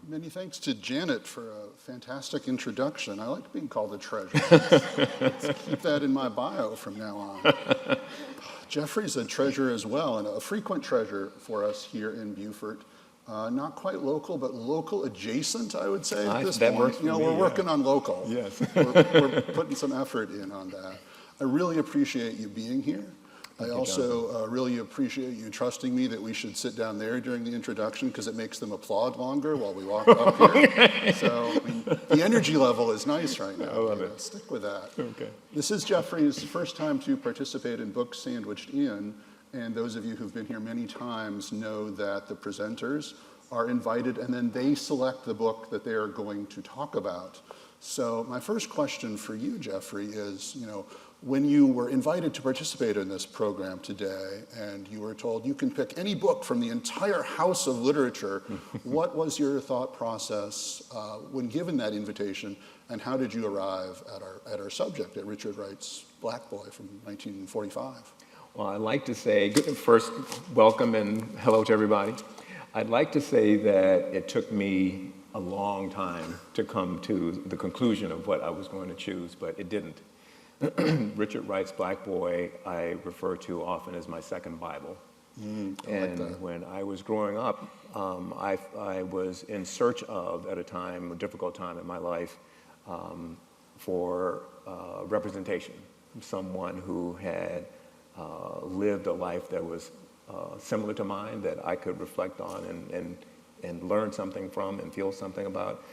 Many thanks to Janet for a fantastic introduction. I like being called a treasure. Let's keep that in my bio from now on. Jeffrey's a treasure as well, and a frequent treasure for us here in Beaufort. Not quite local, but local adjacent, I would say, at this point. Works for me, we're working on local. Yes. we're putting some effort in on that. I really appreciate you being here. I also really appreciate you trusting me that we should sit down there during the introduction because it makes them applaud longer while we walk up here. So the energy level is nice right now. I love it. Stick with that. Okay. This is Jeffrey's first time to participate in Books Sandwiched In, and those of you who've been here many times know that the presenters are invited and then they select the book that they are going to talk about. So my first question for you, Jeffrey, is, when you were invited to participate in this program today and you were told you can pick any book from the entire house of literature, what was your thought process when given that invitation, and how did you arrive at our subject, at Richard Wright's Black Boy from 1945? Well, I'd like to say, first, welcome and hello to everybody. I'd like to say that it took me a long time to come to the conclusion of what I was going to choose, but it didn't. Richard Wright's Black Boy I refer to often as my second Bible. And when I was growing up, I was in search of, at a difficult time in my life, for representation. Someone who had lived a life that was similar to mine, that I could reflect on and learn something from and feel something about.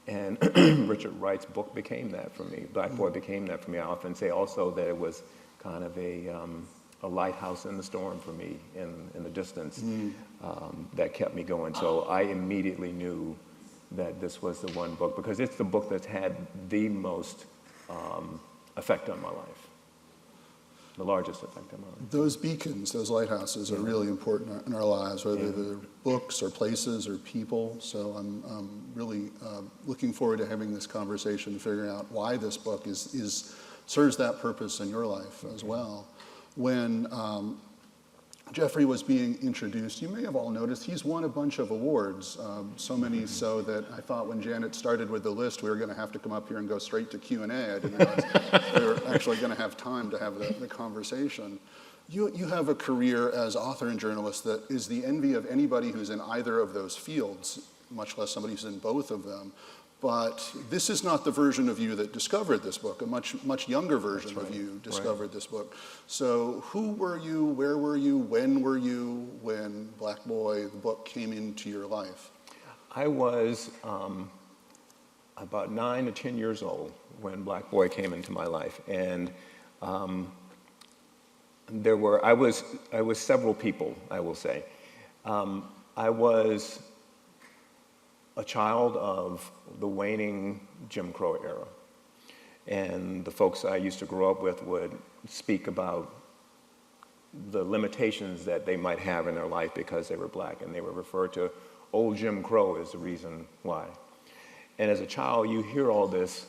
And Richard Wright's book became that for me. Black Boy became that for me. I often say also that it was kind of a lighthouse in the storm for me in the distance that kept me going. So I immediately knew that this was the one book, because it's the book that's had the most effect on my life, the largest effect on my life. Those beacons, those lighthouses are really important in our lives, whether they're books or places or people. So I'm really looking forward to having this conversation and figuring out why this book serves that purpose in your life as well. When Jeffrey was being introduced, you may have all noticed he's won a bunch of awards, so many so that I thought when Janet started with the list we were going to have to come up here and go straight to Q&A. I didn't realize we were actually going to have time to have the conversation. You have a career as author and journalist that is the envy of anybody who's in either of those fields, much less somebody who's in both of them. But this is not the version of you that discovered this book. A much younger version of you discovered this book. So who were you, where were you, when were you when Black Boy, the book, came into your life? I was about 9 to 10 years old when Black Boy came into my life. And I was several people, I will say. I was a child of the waning Jim Crow era. And the folks I used to grow up with would speak about the limitations that they might have in their life because they were black, and they would refer to old Jim Crow as the reason why. And as a child, you hear all this,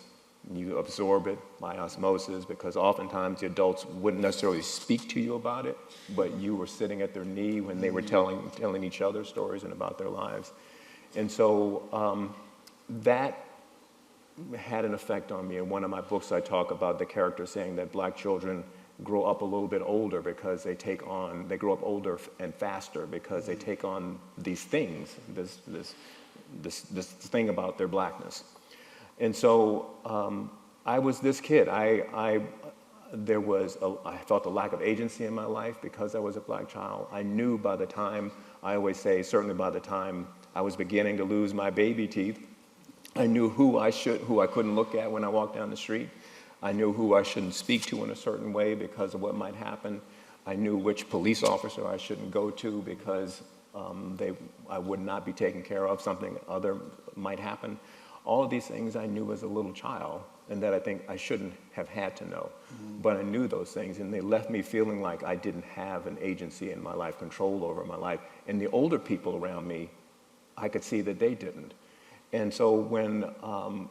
you absorb it by osmosis, because oftentimes the adults wouldn't necessarily speak to you about it, but you were sitting at their knee when they were telling each other stories and about their lives. And so that had an effect on me. In one of my books, I talk about the character saying that black children grow up a little bit older because they grow up older and faster because they take on these things, this thing about their blackness. And so I was this kid. I felt a lack of agency in my life because I was a black child. I knew by the time, I always say, certainly by the time I was beginning to lose my baby teeth, I knew who I couldn't look at when I walked down the street. I knew who I shouldn't speak to in a certain way because of what might happen. I knew which police officer I shouldn't go to because I would not be taken care of, something other might happen. All of these things I knew as a little child, and that I think I shouldn't have had to know. But I knew those things, and they left me feeling like I didn't have an agency in my life, control over my life. And the older people around me, I could see that they didn't. And so when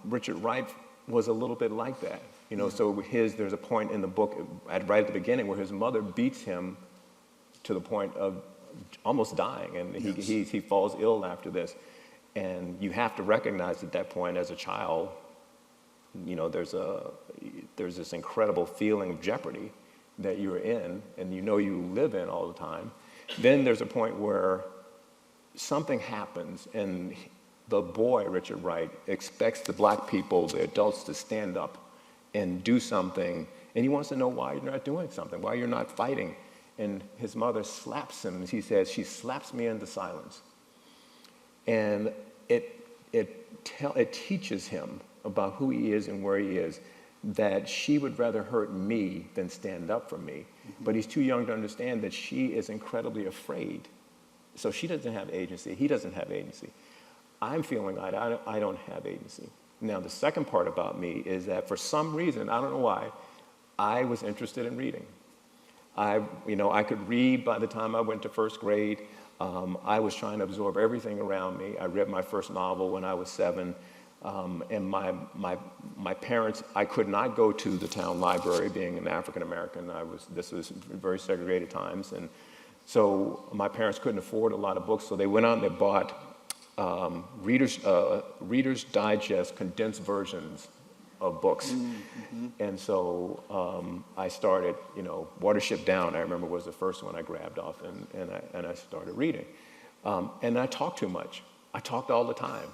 Richard Wright was a little bit like that, so there's a point in the book right at the beginning where his mother beats him to the point of almost dying, and he falls ill after this. And you have to recognize at that point as a child, there's this incredible feeling of jeopardy that you're in and you live in all the time. Then there's a point where something happens and the boy, Richard Wright, expects the black people, the adults, to stand up and do something. And he wants to know why you're not doing something, why you're not fighting. And his mother slaps him. He says, she slaps me into silence. And it teaches him about who he is and where he is, that she would rather hurt me than stand up for me. But he's too young to understand that she is incredibly afraid. So she doesn't have agency. He doesn't have agency. I'm feeling I don't have agency. Now, the second part about me is that for some reason, I don't know why, I was interested in reading. I could read by the time I went to first grade. I was trying to absorb everything around me. I read my first novel when I was 7. And my parents, I could not go to the town library, being an African American. This was very segregated times, and so my parents couldn't afford a lot of books. So they went out and they bought Reader's Digest condensed versions of books. Mm-hmm. And so I started, Watership Down, I remember, was the first one I grabbed off, and I started reading. And I talked too much. I talked all the time.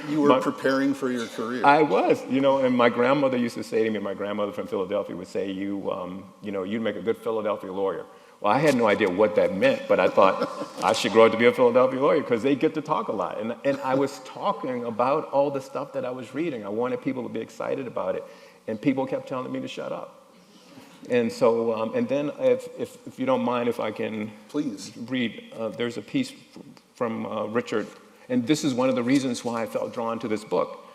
You were preparing for your career. I was, and my grandmother used to say to me, my grandmother from Philadelphia would say, you'd make a good Philadelphia lawyer. Well, I had no idea what that meant, but I thought I should grow up to be a Philadelphia lawyer because they get to talk a lot. And I was talking about all the stuff that I was reading. I wanted people to be excited about it, and people kept telling me to shut up. And so, and then if you don't mind, if I can please read, there's a piece from Richard, and this is one of the reasons why I felt drawn to this book.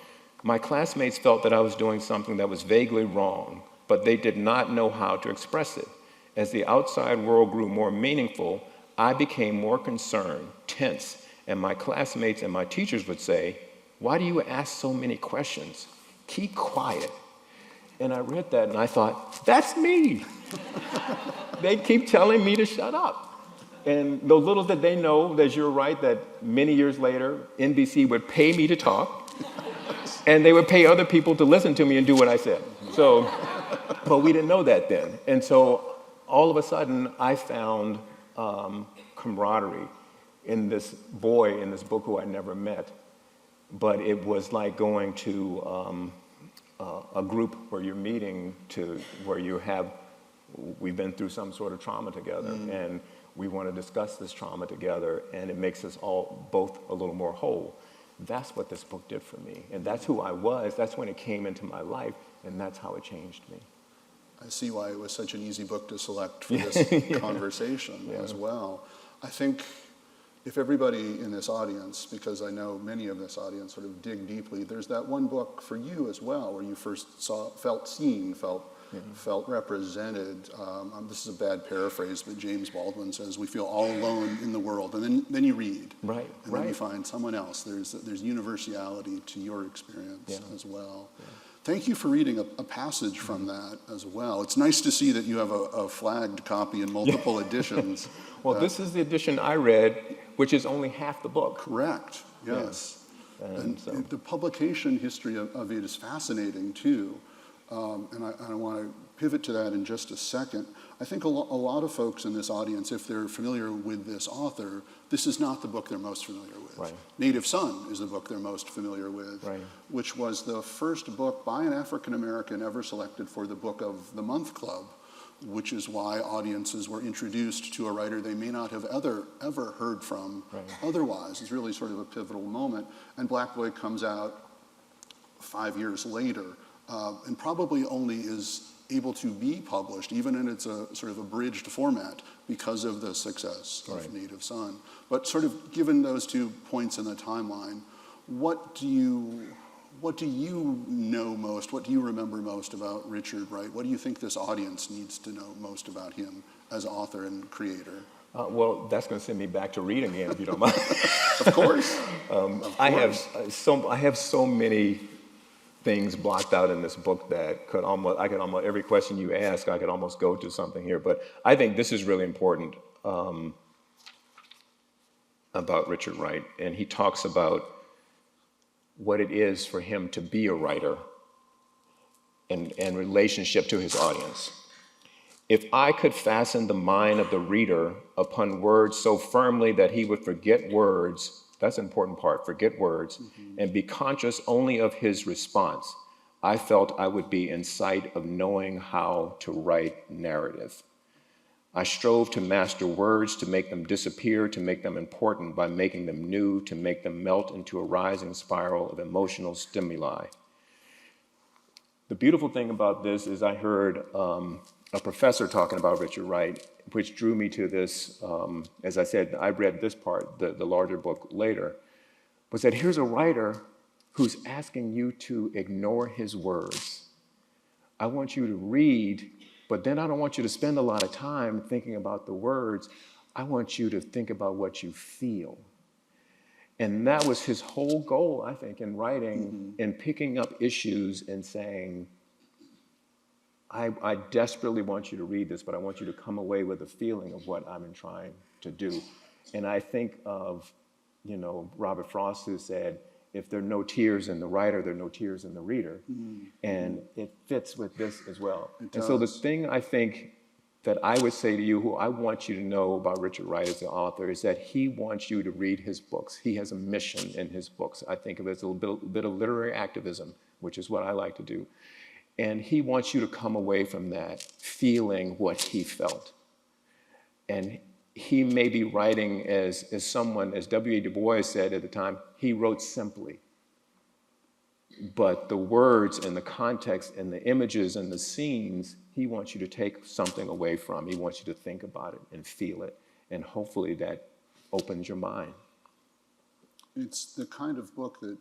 My classmates felt that I was doing something that was vaguely wrong, but they did not know how to express it. As the outside world grew more meaningful, I became more concerned, tense, and my classmates and my teachers would say, "Why do you ask so many questions? Keep quiet." And I read that and I thought, that's me. They keep telling me to shut up. And the little did they know, as you're right, that many years later, NBC would pay me to talk, and they would pay other people to listen to me and do what I said. So, but we didn't know that then. And so all of a sudden, I found camaraderie in this boy in this book who I never met. But it was like going to a group where you're meeting where we've been through some sort of trauma together, and we want to discuss this trauma together, and it makes us all both a little more whole. That's what this book did for me, and that's who I was. That's when it came into my life, and that's how it changed me. I see why it was such an easy book to select for this conversation as well. I think if everybody in this audience, because I know many of this audience sort of dig deeply, there's that one book for you as well where you first felt seen, felt represented. This is a bad paraphrase, but James Baldwin says, we feel all alone in the world. And then you read. Right. And then you find someone else. There's universality to your experience as well. Yeah. Thank you for reading a passage from that as well. It's nice to see that you have a flagged copy in multiple editions. Well, this is the edition I read, which is only half the book. Correct, yes. Yeah. And the publication history of it is fascinating too. And I want to pivot to that in just a second. I think a lot of folks in this audience, if they're familiar with this author, this is not the book they're most familiar with. Right. Native Son is the book they're most familiar with, which was the first book by an African American ever selected for the Book of the Month Club, which is why audiences were introduced to a writer they may not have ever heard from otherwise. It's really sort of a pivotal moment. And Black Boy comes out 5 years later, and probably only is able to be published, even in its a sort of abridged format, because of the success of Native Son. But sort of given those 2 points in the timeline, what do you know most? What do you remember most about Richard Wright? What do you think this audience needs to know most about him as author and creator? Well, that's going to send me back to reading again, if you don't mind. Of course. I have so many things blocked out in this book that I could almost every question you ask, I could almost go to something here. But I think this is really important. about Richard Wright, and he talks about what it is for him to be a writer and relationship to his audience. If I could fasten the mind of the reader upon words so firmly that he would forget words, that's an important part, forget words, and be conscious only of his response, I felt I would be in sight of knowing how to write narrative. I strove to master words, to make them disappear, to make them important by making them new, to make them melt into a rising spiral of emotional stimuli. The beautiful thing about this is I heard a professor talking about Richard Wright, which drew me to this. As I said, I read this part, the larger book later, was that here's a writer who's asking you to ignore his words. I want you to read, but then I don't want you to spend a lot of time thinking about the words. I want you to think about what you feel. And that was his whole goal, I think, in writing and picking up issues and saying, I desperately want you to read this, but I want you to come away with a feeling of what I'm trying to do. And I think of, Robert Frost, who said, if there are no tears in the writer, there are no tears in the reader. And it fits with this as well. And so the thing I think that I would say to you, who I want you to know about Richard Wright as an author, is that he wants you to read his books. He has a mission in his books. I think of it as a little bit of literary activism, which is what I like to do. And he wants you to come away from that feeling what he felt. And he may be writing as someone, as W.E. Du Bois said at the time, he wrote simply. But the words and the context and the images and the scenes, he wants you to take something away from. He wants you to think about it and feel it. And hopefully that opens your mind. It's the kind of book that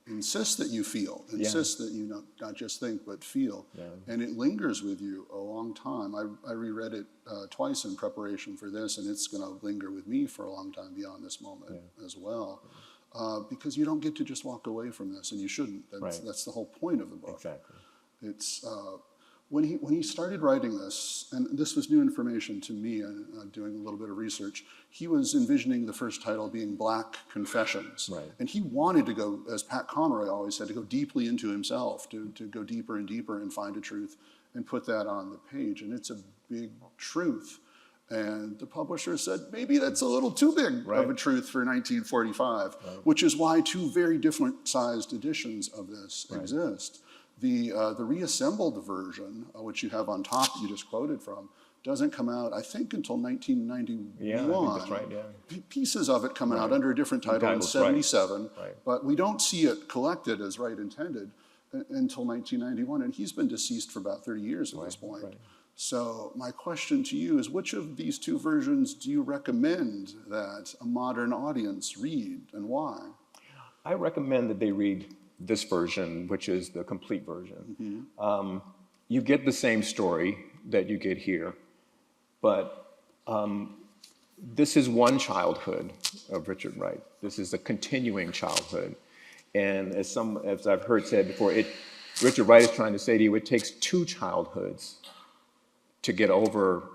insists that you feel, insists that you not just think, but feel. Yeah. And it lingers with you a long time. I reread it twice in preparation for this, and it's going to linger with me for a long time beyond this moment as well. Because you don't get to just walk away from this, and you shouldn't. That's the whole point of the book. Exactly. It's when he started writing this, and this was new information to me, and doing a little bit of research. He was envisioning the first title being Black Confessions, and he wanted to go, as Pat Conroy always said, to go deeply into himself, to go deeper and deeper and find a truth, and put that on the page. And it's a big truth. And the publisher said, maybe that's a little too big of a truth for 1945, which is why two very different sized editions of this exist. The reassembled version, which you have on top, you just quoted from, doesn't come out, I think, until 1991. Yeah, I think that's right, yeah. Pieces of it come out under a different title in 77, but we don't see it collected as Wright intended until 1991, and he's been deceased for about 30 years at this point. So my question to you is, which of these two versions do you recommend that a modern audience read, and why? I recommend that they read this version, which is the complete version. You get the same story that you get here, but this is one childhood of Richard Wright. This is a continuing childhood. And as I've heard said before, Richard Wright is trying to say to you, it takes two childhoods to get over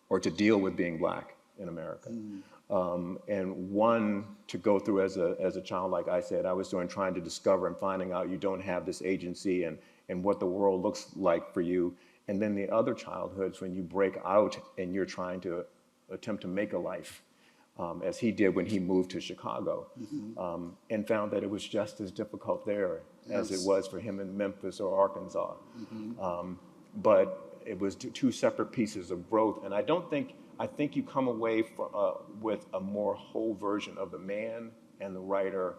or to deal with being Black in America. And one to go through as a child, like I said, I was trying to discover and finding out you don't have this agency and what the world looks like for you. And then the other childhoods when you break out and you're trying to attempt to make a life, as he did when he moved to Chicago, and found that it was just as difficult there as it was for him in Memphis or Arkansas. But it was two separate pieces of growth. And I think you come away with a more whole version of the man and the writer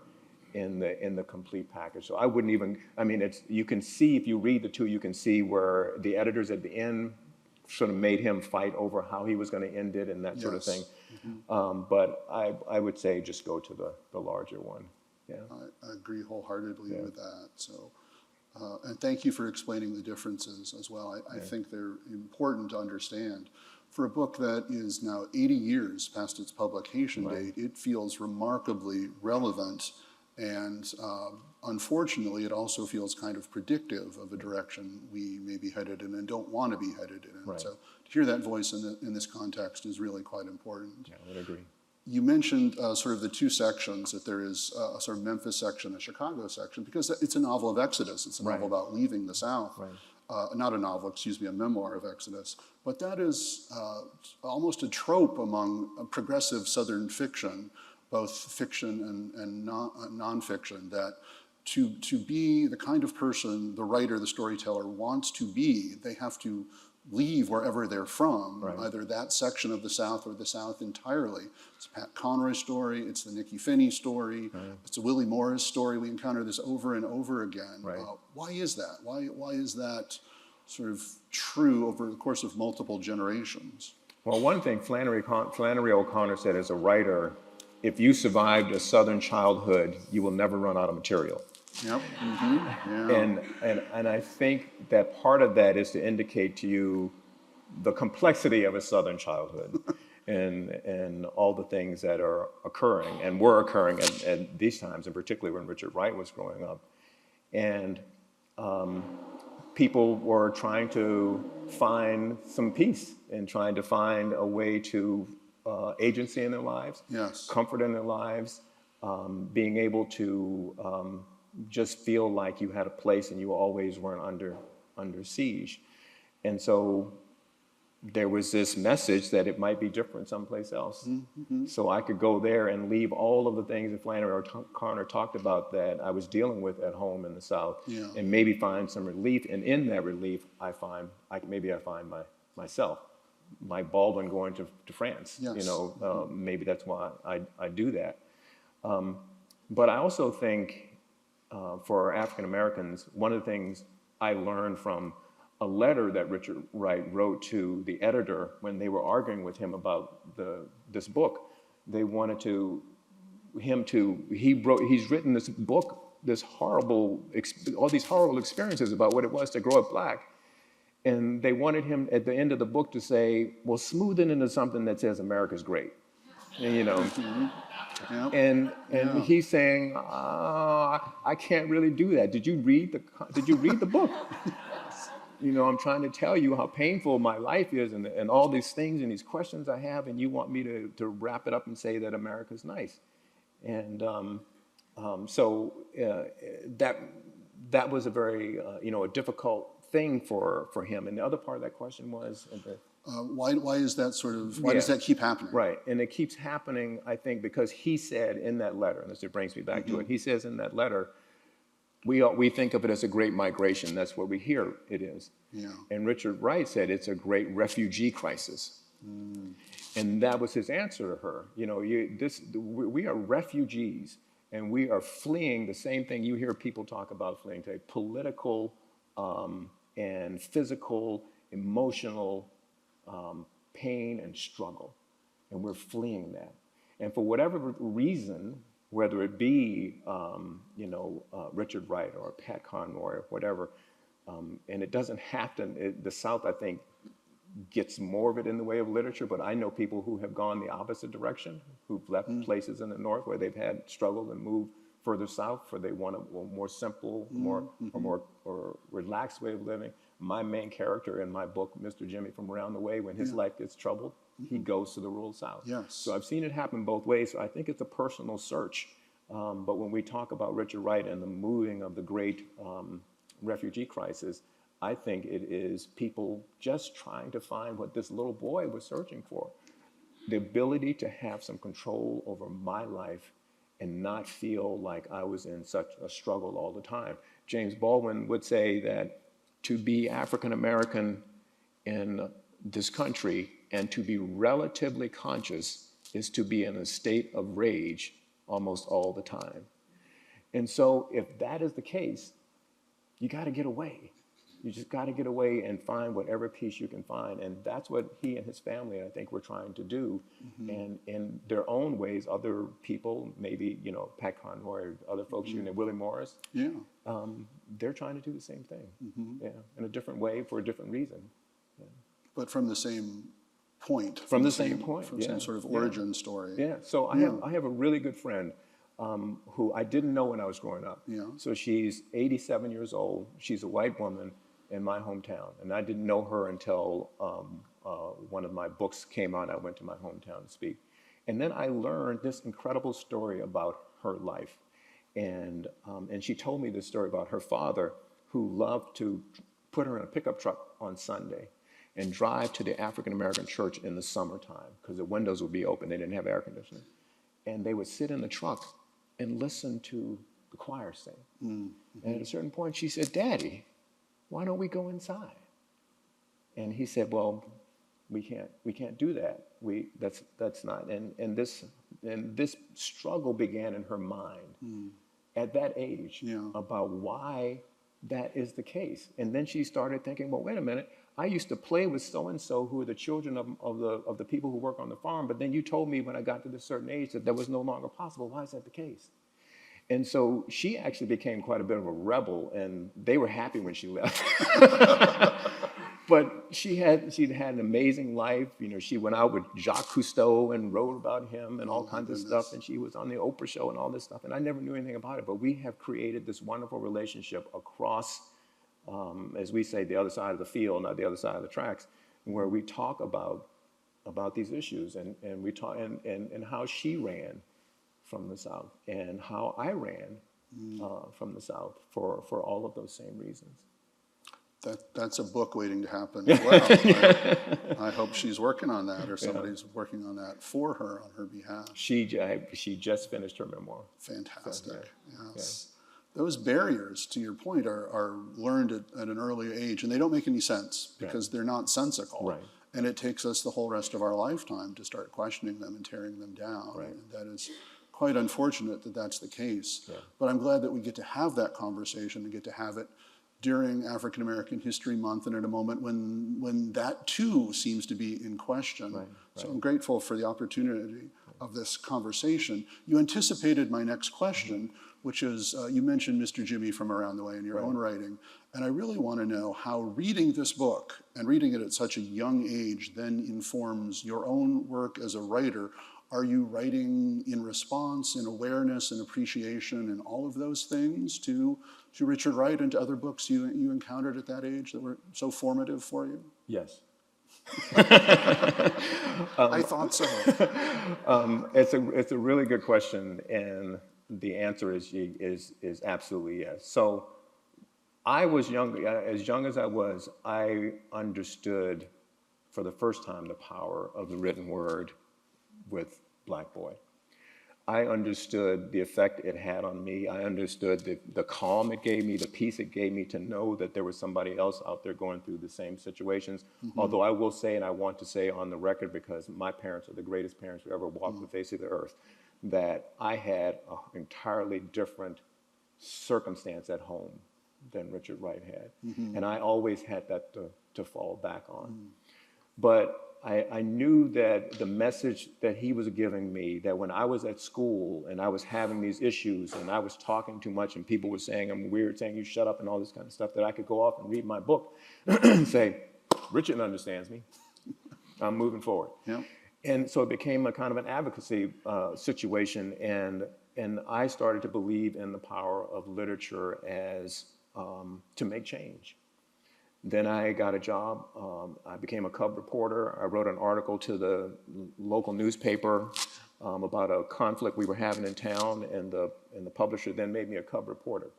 in the complete package. So I wouldn't even, you can see, if you read the two, you can see where the editors at the end sort of made him fight over how he was going to end it and that sort of thing. But I would say just go to the larger one. Yeah. I agree wholeheartedly with that. So, and thank you for explaining the differences as well. I think they're important to understand. For a book that is now 80 years past its publication date, it feels remarkably relevant, and unfortunately, it also feels kind of predictive of a direction we may be headed in and don't want to be headed in. So to hear that voice in this context is really quite important. Yeah, I would agree. You mentioned sort of the two sections, that there is a sort of Memphis section, a Chicago section, because it's a novel of Exodus. It's a novel about leaving the South. Not a novel, excuse me, a memoir of Exodus. But that is almost a trope among progressive Southern fiction, both fiction and nonfiction, that to be the kind of person the writer, the storyteller wants to be, they have to leave wherever they're from, either that section of the South or the South entirely. It's a Pat Conroy story, it's the Nikki Finney story, it's a Willie Morris story. We encounter this over and over again. Why is that? Why is that sort of true over the course of multiple generations? Well, one thing Flannery O'Connor said as a writer, if you survived a Southern childhood, you will never run out of material. Yep. Yeah. And I think that part of that is to indicate to you the complexity of a Southern childhood and all the things that are occurring and were occurring at these times, and particularly when Richard Wright was growing up. And people were trying to find some peace and trying to find a way to agency in their lives, comfort in their lives, being able to just feel like you had a place and you always weren't under siege. And so there was this message that it might be different someplace else. So I could go there and leave all of the things that Flannery O'Connor talked about that I was dealing with at home in the South, and maybe find some relief. And in that relief, I find myself. Mike Baldwin going to France, maybe that's why I do that. But I also think for African Americans, one of the things I learned from a letter that Richard Wright wrote to the editor when they were arguing with him about this book, they wanted he's written this book, all these horrible experiences about what it was to grow up black. And they wanted him at the end of the book to say, well, smooth it into something that says America's great. And, he's saying, I can't really do that. Did you read the book? I'm trying to tell you how painful my life is and all these things and these questions I have, and you want me to wrap it up and say that America's nice. And so that was a very, a difficult thing for him. And the other part of that question was... why is that why does that keep happening? Right, and it keeps happening, I think, because he said in that letter, and this brings me back to it, he says in that letter, we think of it as a great migration. That's what we hear it is. And Richard Wright said it's a great refugee crisis. And that was his answer to her. We are refugees, and we are fleeing the same thing you hear people talk about fleeing today, political and physical, emotional pain and struggle. And we're fleeing that. And for whatever reason, whether it be, Richard Wright or Pat Conroy or whatever, and it doesn't have to, the South, I think, gets more of it in the way of literature, but I know people who have gone the opposite direction, who've left places in the North where they've had struggle and moved further south, for they want a more simple, more relaxed way of living. My main character in my book, Mr. Jimmy from Around the Way, when his life gets troubled, he goes to the rural South. So I've seen it happen both ways. So I think it's a personal search. But when we talk about Richard Wright and the moving of the great refugee crisis, I think it is people just trying to find what this little boy was searching for. The ability to have some control over my life and not feel like I was in such a struggle all the time. James Baldwin would say that to be African American in this country and to be relatively conscious is to be in a state of rage almost all the time. And so if that is the case, you got to get away. You just got to get away and find whatever peace you can find. And that's what he and his family, I think, were trying to do. And in their own ways, other people, maybe, Pat Conroy or other folks, Willie Morris, they're trying to do the same thing, in a different way for a different reason. But from the same point. From the same point. From some sort of origin story. So I have a really good friend who I didn't know when I was growing up. So she's 87 years old. She's a white woman in my hometown. And I didn't know her until one of my books came out. I went to my hometown to speak. And then I learned this incredible story about her life. And she told me this story about her father, who loved to put her in a pickup truck on Sunday and drive to the African-American church in the summertime because the windows would be open. They didn't have air conditioning. And they would sit in the truck and listen to the choir sing. Mm-hmm. And at a certain point, she said, "Daddy, why don't we go inside?" And he said, "Well, we can't do that. That's not." And this struggle began in her mind at that age about why that is the case. And then she started thinking, well, wait a minute, I used to play with so-and-so who are the children of the people who work on the farm, but then you told me when I got to this certain age that that was no longer possible. Why is that the case? And so she actually became quite a bit of a rebel, and they were happy when she left. But she'd had an amazing life. You know, she went out with Jacques Cousteau and wrote about him and all kinds of stuff. And she was on the Oprah show and all this stuff. And I never knew anything about it. But we have created this wonderful relationship across, as we say, the other side of the field, not the other side of the tracks, where we talk about these issues and we talk and how she ran from the South and how I ran from the South for all of those same reasons. That's a book waiting to happen as well. I hope she's working on that, or somebody's working on that for her on her behalf. She just finished her memoir. Fantastic. So, yes. Yeah. Those barriers, to your point, are learned at an early age, and they don't make any sense because they're not sensical. Right. And it takes us the whole rest of our lifetime to start questioning them and tearing them down. Right. And that is quite unfortunate that that's the case. Yeah. But I'm glad that we get to have that conversation and get to have it during African American History Month and at a moment when that too seems to be in question. Right. So I'm grateful for the opportunity of this conversation. You anticipated my next question, which is, you mentioned Mr. Jimmy from Around the Way in your own writing, and I really want to know how reading this book and reading it at such a young age then informs your own work as a writer. Are you writing in response, in awareness and appreciation and all of those things to Richard Wright and to other books you encountered at that age that were so formative for you? Yes. I thought so. It's a really good question, and the answer is absolutely yes. So I was young, as young as I was, I understood for the first time the power of the written word with Black Boy. I understood the effect it had on me. I understood the calm it gave me, the peace it gave me to know that there was somebody else out there going through the same situations. Mm-hmm. Although I will say, and I want to say on the record, because my parents are the greatest parents who ever walked the face of the earth, that I had an entirely different circumstance at home than Richard Wright had. Mm-hmm. And I always had that to fall back on. Mm-hmm. But I knew that the message that he was giving me, that when I was at school and I was having these issues and I was talking too much and people were saying I'm weird, saying you shut up and all this kind of stuff, that I could go off and read my book and say, Richard understands me. I'm moving forward. Yeah. And so it became a kind of an advocacy situation, and I started to believe in the power of literature as to make change. Then I got a job. I became a cub reporter. I wrote an article to the local newspaper about a conflict we were having in town, and the publisher then made me a cub reporter.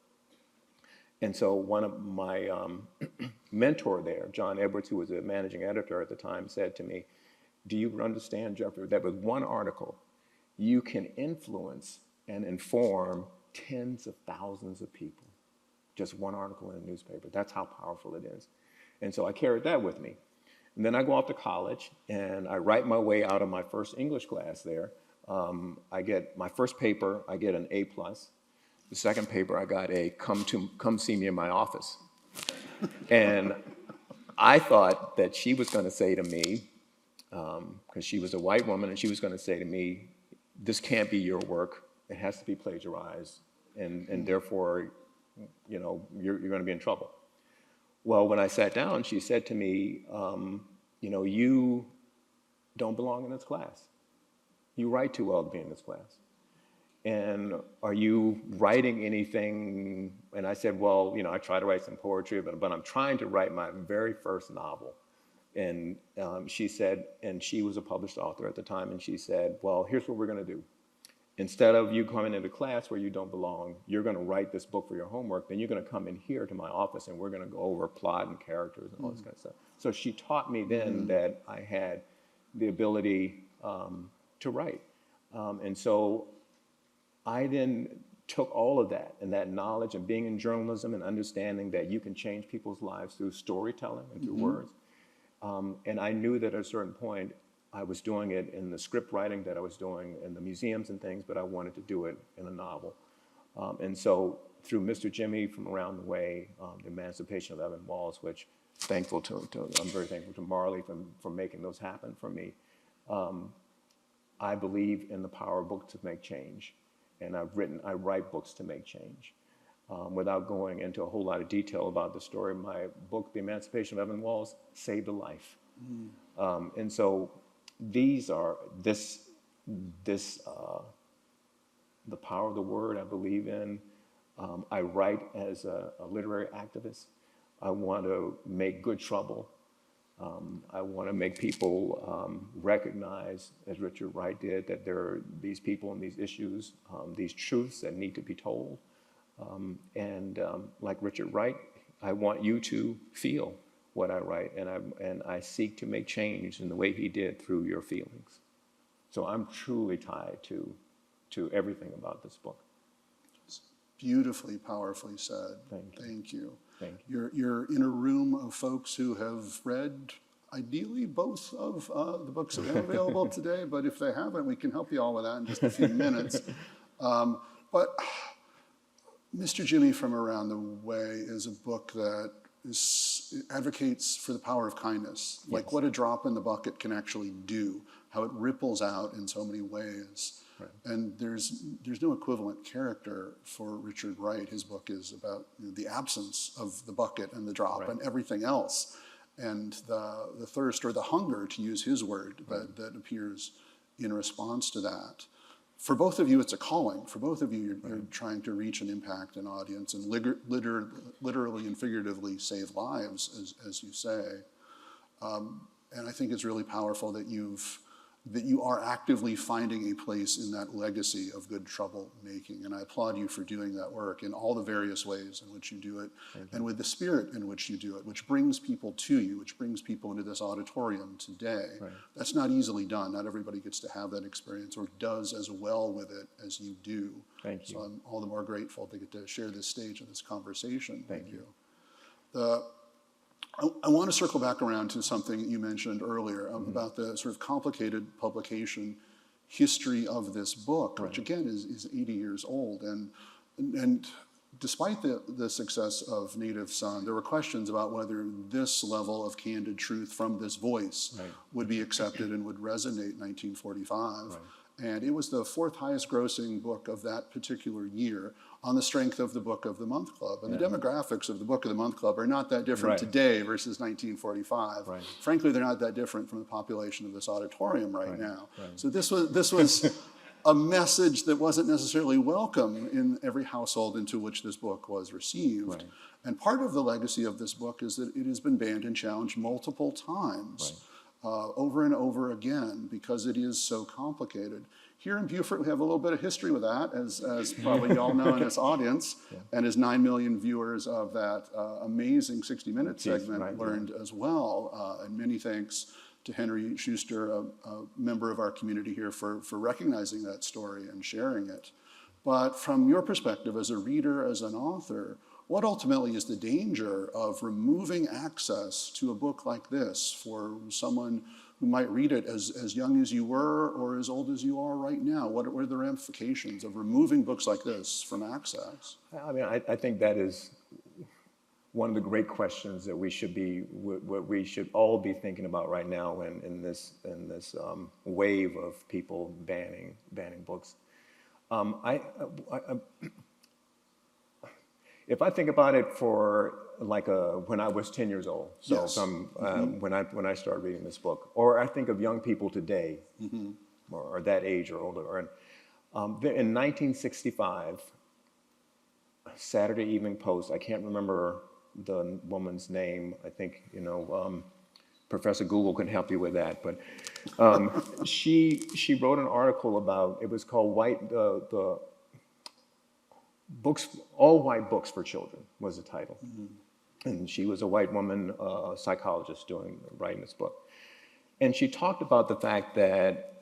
And so one of my mentor there, John Edwards, who was the managing editor at the time, said to me, "Do you understand, Jeffrey, that with one article, you can influence and inform tens of thousands of people? Just one article in a newspaper. That's how powerful it is." And so I carried that with me. And then I go off to college, and I write my way out of my first English class there. I get my first paper, I get an A+. The second paper, I got a come see me in my office. And I thought that she was going to say to me, because she was a white woman, and she was going to say to me, "This can't be your work. It has to be plagiarized, and therefore, you know, you're going to be in trouble." Well, when I sat down, she said to me, "You know, you don't belong in this class. You write too well to be in this class. And are you writing anything?" And I said, "Well, you know, I try to write some poetry, but I'm trying to write my very first novel And she said, and she was a published author at the time, and she said, well, here's what we're going to do. Instead of you coming into class where you don't belong, you're going to write this book for your homework, then you're going to come in here to my office and we're going to go over plot and characters and all this kind of stuff. So she taught me then that I had the ability to write. And so I then took all of that and that knowledge and being in journalism and understanding that you can change people's lives through storytelling and through words. And I knew that at a certain point, I was doing it in the script writing that I was doing in the museums and things, but I wanted to do it in a novel. And so through Mr. Jimmy from Around the Way, The Emancipation of Evan Walls, which I'm very thankful to Marley for making those happen for me. I believe in the power of books to make change. And I write books to make change. Without going into a whole lot of detail about the story, my book, The Emancipation of Evan Walls, saved a life. And so these are the power of the word I believe in. I write as a literary activist. I want to make good trouble. I want to make people recognize, as Richard Wright did, that there are these people and these issues, these truths that need to be told. Like Richard Wright, I want you to feel what I write, and I seek to make change in the way he did through your feelings. So I'm truly tied to everything about this book. It's beautifully, powerfully said. Thank you. Thank you. Thank you. You're in a room of folks who have read, ideally, both of the books that we have available today, but if they haven't, we can help you all with that in just a few minutes. But Mr. Jimmy from Around the Way is a book that advocates for the power of kindness, Yes. like what a drop in the bucket can actually do, how it ripples out in so many ways. Right. And there's no equivalent character for Richard Wright. His book is about the absence of the bucket and the drop Right. and everything else, and the thirst or the hunger, to use his word, that appears in response to that. For both of you, it's a calling. For both of you, you're trying to reach and impact an audience and literally and figuratively save lives, as you say. And I think it's really powerful that you are actively finding a place in that legacy of good troublemaking. And I applaud you for doing that work in all the various ways in which you do it, and with the spirit in which you do it, which brings people to you, which brings people into this auditorium today. Right. That's not easily done. Not everybody gets to have that experience or does as well with it as you do. Thank you. So I'm all the more grateful to get to share this stage and this conversation with you. I want to circle back around to something you mentioned earlier about the sort of complicated publication history of this book, which again is 80 years old. And despite the success of Native Son, there were questions about whether this level of candid truth from this voice would be accepted and would resonate in 1945. Right. And it was the fourth highest grossing book of that particular year on the strength of the Book of the Month Club. And the demographics of the Book of the Month Club are not that different today versus 1945. Right. Frankly, they're not that different from the population of this auditorium right now. Right. So this was a message that wasn't necessarily welcome in every household into which this book was received. Right. And part of the legacy of this book is that it has been banned and challenged multiple times. Over and over again, because it is so complicated. Here in Beaufort, we have a little bit of history with that, as probably y'all know in this audience, and as 9 million viewers of that amazing 60-minute segment learned as well. And many thanks to Henry Schuster, a member of our community here, for recognizing that story and sharing it. But from your perspective as a reader, as an author, what ultimately is the danger of removing access to a book like this for someone who might read it as young as you were or as old as you are right now? What are the ramifications of removing books like this from access? I mean, I think that is one of the great questions that we should all be thinking about right now in this wave of people banning books. If I think about it for when I was 10 years old, so Yes. when I started reading this book, or I think of young people today, or that age or older, in 1965, Saturday Evening Post, I can't remember the woman's name, I think, Professor Google can help you with that. But she wrote an article about, it was called the books, All White Books for Children was the title. And she was a white woman, psychologist writing this book. And she talked about the fact that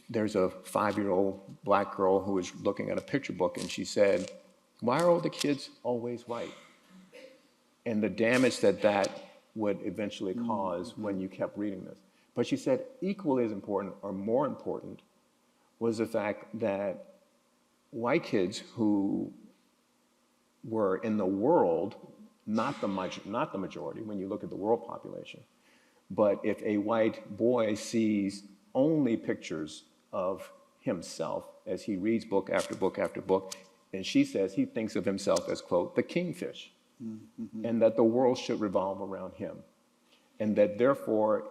there's a 5-year-old black girl who was looking at a picture book, and she said, "Why are all the kids always white?" And the damage that would eventually cause when you kept reading this. But she said equally as important, or more important, was the fact that white kids who were in the world, not the majority when you look at the world population, but if a white boy sees only pictures of himself as he reads book after book after book, and she says he thinks of himself as, quote, the kingfish, and that the world should revolve around him, and that therefore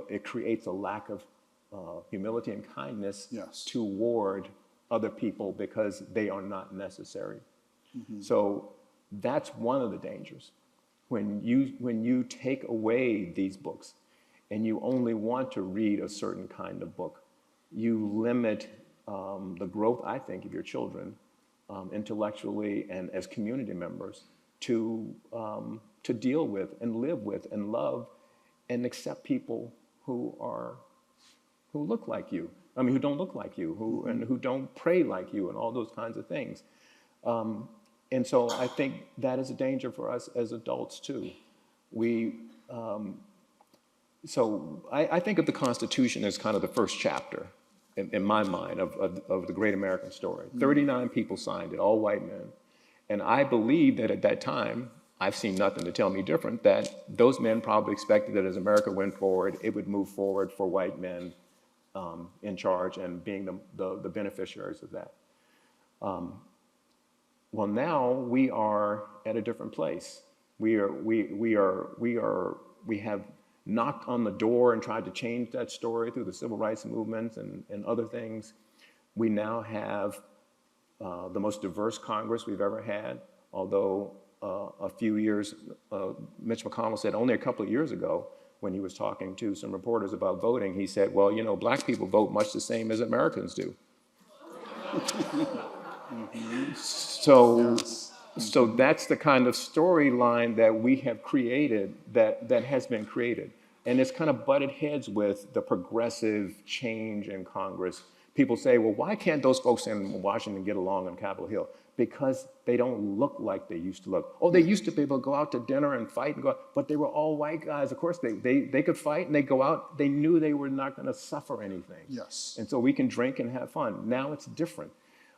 it creates a lack of humility and kindness toward other people because they are not necessary. So that's one of the dangers. When you take away these books and you only want to read a certain kind of book, you limit the growth, I think, of your children intellectually and as community members to deal with and live with and love and accept people who look like you. I mean, who don't look like you, and who don't pray like you, and all those kinds of things. And so I think that is a danger for us as adults too. So I think of the Constitution as kind of the first chapter, in my mind, of the great American story. 39 people signed it, all white men. And I believe that at that time, I've seen nothing to tell me different, that those men probably expected that as America went forward, it would move forward for white men in charge and being the beneficiaries of that. Well, now we are at a different place. We have knocked on the door and tried to change that story through the civil rights movement and other things. We now have the most diverse Congress we've ever had, although a few years, Mitch McConnell said only a couple of years ago when he was talking to some reporters about voting, he said, well, you know, black people vote much the same as Americans do. So that's the kind of storyline that we have created, that has been created. And it's kind of butted heads with the progressive change in Congress. People say, well, why can't those folks in Washington get along on Capitol Hill? Because they don't look like they used to look. Oh, they used to be able to go out to dinner and fight and go out, but they were all white guys. Of course, they could fight and they go out. They knew they were not going to suffer anything. Yes. And so we can drink and have fun. Now it's different.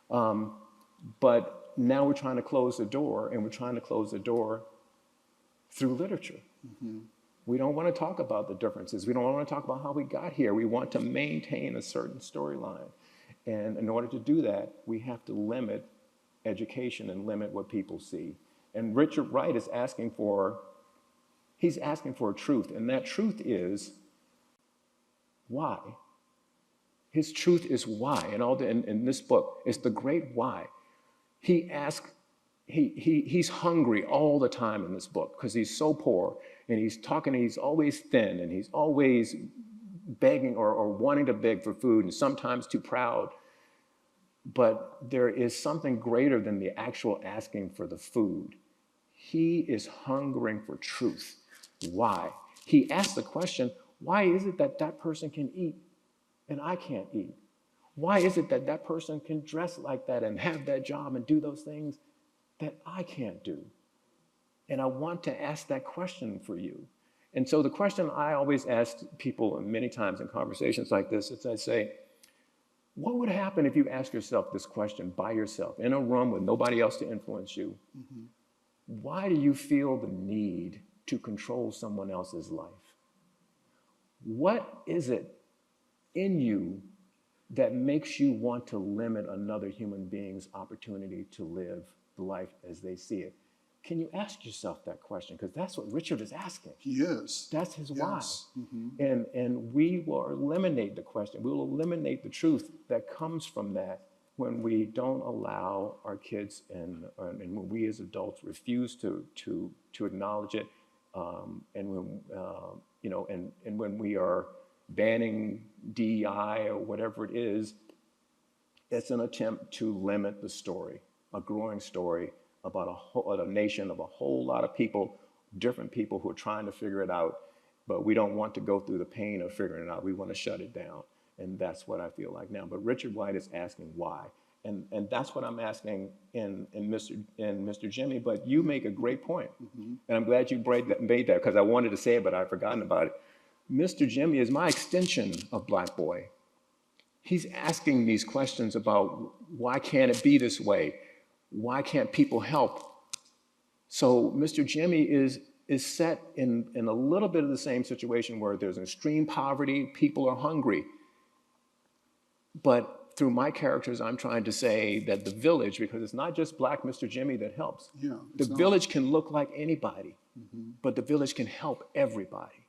But now we're trying to close the door, and we're trying to close the door through literature. We don't want to talk about the differences. We don't want to talk about how we got here. We want to maintain a certain storyline. And in order to do that, we have to limit education and limit what people see. And Richard Wright is asking for a truth, and that truth is why. His truth is why. And in this book, it's the great why. He's hungry all the time in this book because he's so poor, and he's always thin, and he's always begging or wanting to beg for food, and sometimes too proud. But there is something greater than the actual asking for the food. He is hungering for truth. Why? He asks the question, why is it that that person can eat and I can't eat? Why is it that that person can dress like that and have that job and do those things that I can't do? And I want to ask that question for you. And so the question I always ask people many times in conversations like this is I say, what would happen if you ask yourself this question by yourself in a room with nobody else to influence you? Why do you feel the need to control someone else's life? What is it in you that makes you want to limit another human being's opportunity to live life as they see it? Can you ask yourself that question? Because that's what Richard is asking. He is. That's his why. Mm-hmm. And we will eliminate the question. We will eliminate the truth that comes from that when we don't allow our kids and when we as adults refuse to acknowledge it And when, and when we are banning DEI or whatever it is, it's an attempt to limit the story, a growing story about a nation of a whole lot of people, different people who are trying to figure it out, but we don't want to go through the pain of figuring it out. We want to shut it down. And that's what I feel like now. But Richard Wright is asking why. And that's what I'm asking in Mr. Jimmy, but you make a great point. And I'm glad you made that because I wanted to say it, but I've forgotten about it. Mr. Jimmy is my extension of Black Boy. He's asking these questions about why can't it be this way? Why can't people help? So Mr. Jimmy is set in a little bit of the same situation where there's extreme poverty, people are hungry. But through my characters, I'm trying to say that the village, because it's not just Black Mr. Jimmy that helps. Yeah, the village can look like anybody, but the village can help everybody.